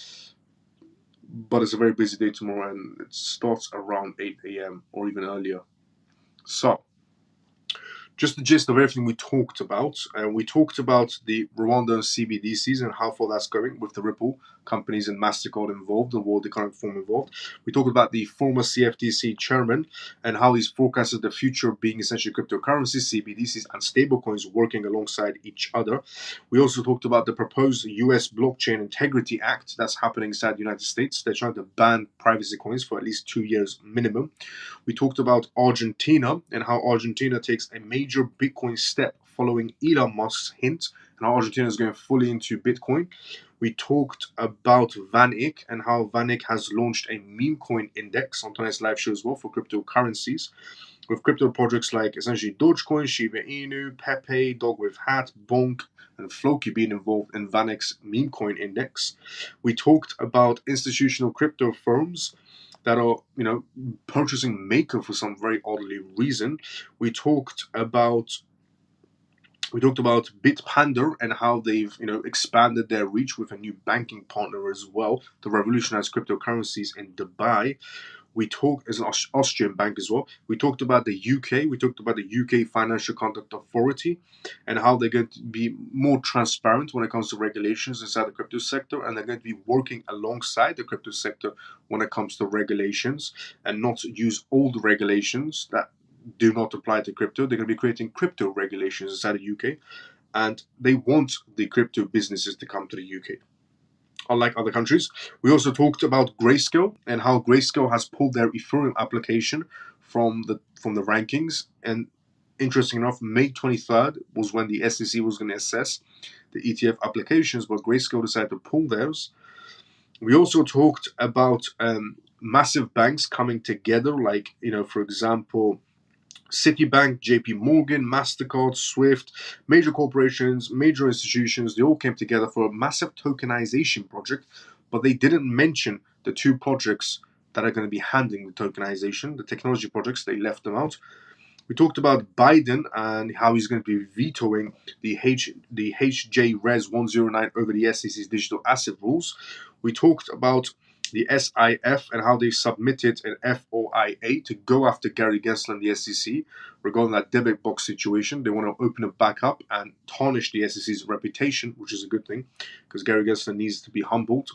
but it's a very busy day tomorrow and it starts around 8 a.m. or even earlier. So just the gist of everything we talked about. We talked about the Rwandan CBDCs and how far that's going with the Ripple companies and MasterCard involved, the World Economic Forum involved. We talked about the former CFTC chairman and how he's forecasted the future being essentially cryptocurrencies, CBDCs, and stablecoins working alongside each other. We also talked about the proposed US Blockchain Integrity Act that's happening inside the United States. They're trying to ban privacy coins for at least 2 years minimum. We talked about Argentina and how Argentina takes a major Bitcoin step following Elon Musk's hint, and how Argentina is going fully into Bitcoin. We talked about VanEck and how VanEck has launched a meme coin index on tonight's live show as well for cryptocurrencies, with crypto projects like essentially Dogecoin, Shiba Inu, Pepe, Dog with Hat, Bonk, and Floki being involved in VanEck's meme coin index. We talked about institutional crypto firms that are, purchasing Maker for some very oddly reason. We talked about Bitpanda and how they've, expanded their reach with a new banking partner as well to revolutionize cryptocurrencies in Dubai. We talked as an Austrian bank as well. We talked about the UK. We talked about the UK Financial Conduct Authority and how they're going to be more transparent when it comes to regulations inside the crypto sector, and they're going to be working alongside the crypto sector when it comes to regulations and not use old regulations that do not apply to crypto. They're going to be creating crypto regulations inside the UK, and they want the crypto businesses to come to the UK. Unlike other countries. We also talked about Grayscale and how Grayscale has pulled their Ethereum application from the rankings. And interesting enough, May 23rd was when the SEC was going to assess the ETF applications, but Grayscale decided to pull theirs. We also talked about massive banks coming together, like, for example, Citibank, JP Morgan, MasterCard, Swift, major corporations, major institutions, they all came together for a massive tokenization project, but they didn't mention the two projects that are going to be handling the tokenization, the technology projects. They left them out. We talked about Biden and how he's going to be vetoing the HJ Res 109 over the SEC's digital asset rules. We talked about the SIF and how they submitted an FOIA to go after Gary Gensler and the SEC regarding that debit box situation. They want to open it back up and tarnish the SEC's reputation, which is a good thing because Gary Gensler needs to be humbled.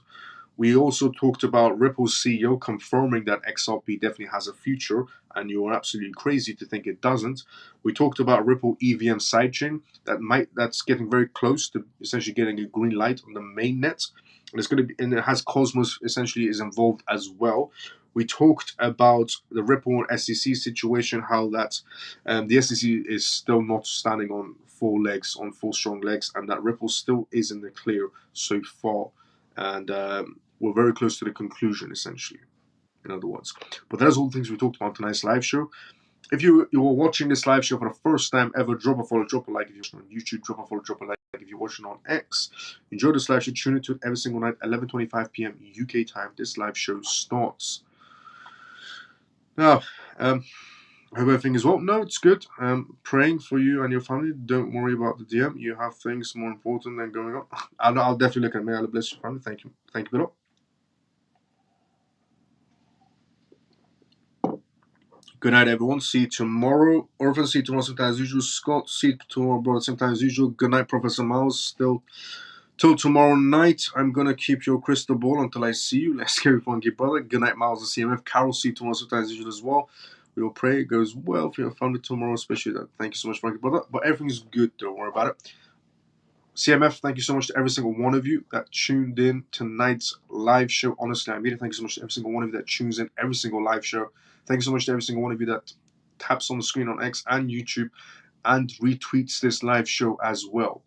We also talked about Ripple's CEO confirming that XRP definitely has a future, and you're absolutely crazy to think it doesn't. We talked about Ripple EVM sidechain that's getting very close to essentially getting a green light on the main net, and it's going to be, and it has Cosmos essentially is involved as well. We talked about the Ripple and SEC situation, how that the SEC is still not standing on four strong legs, and that Ripple still is in the clear so far. And we're very close to the conclusion, essentially, in other words. But that's all the things we talked about tonight's live show. If you are watching this live show for the first time ever, drop a follow, drop a like. If you're watching on YouTube, drop a follow, drop a like. If you're watching on X, enjoy this live show. Tune into it every single night, 11:25 p.m. UK time. This live show starts. Now, I hope everything is well. No, it's good. Praying for you and your family. Don't worry about the DM. You have things more important than going on. I'll definitely look at me. Allah bless your family. Thank you. Thank you, Bill. Good night, everyone. See you tomorrow. Orphan, see you tomorrow sometime as usual. Scott, see you tomorrow, brother, sometime as usual. Good night, Professor Miles. Still till tomorrow night. I'm gonna keep your crystal ball until I see you. Let's go, funky brother. Good night, Miles and CMF. Carol, see you tomorrow sometime as usual as well. We will pray it goes well for your family tomorrow, especially that. Thank you so much, funky brother. But everything's good. Don't worry about it. CMF, thank you so much to every single one of you that tuned in tonight's live show. Honestly, I mean it. Thank you so much to every single one of you that tunes in every single live show. Thank you so much to every single one of you that taps on the screen on X and YouTube and retweets this live show as well.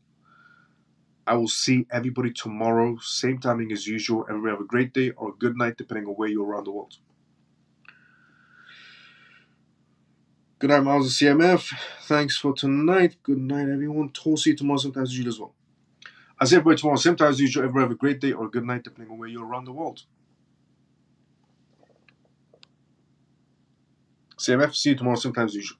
I will see everybody tomorrow, same timing as usual. Everybody have a great day or a good night, depending on where you're around the world. Good night, Miles and CMF. Thanks for tonight. Good night, everyone. See you tomorrow, sometimes as usual as well. I'll see everybody tomorrow, same time as usual. Everybody have a great day or a good night, depending on where you're around the world. CMF, see you tomorrow, same time as usual.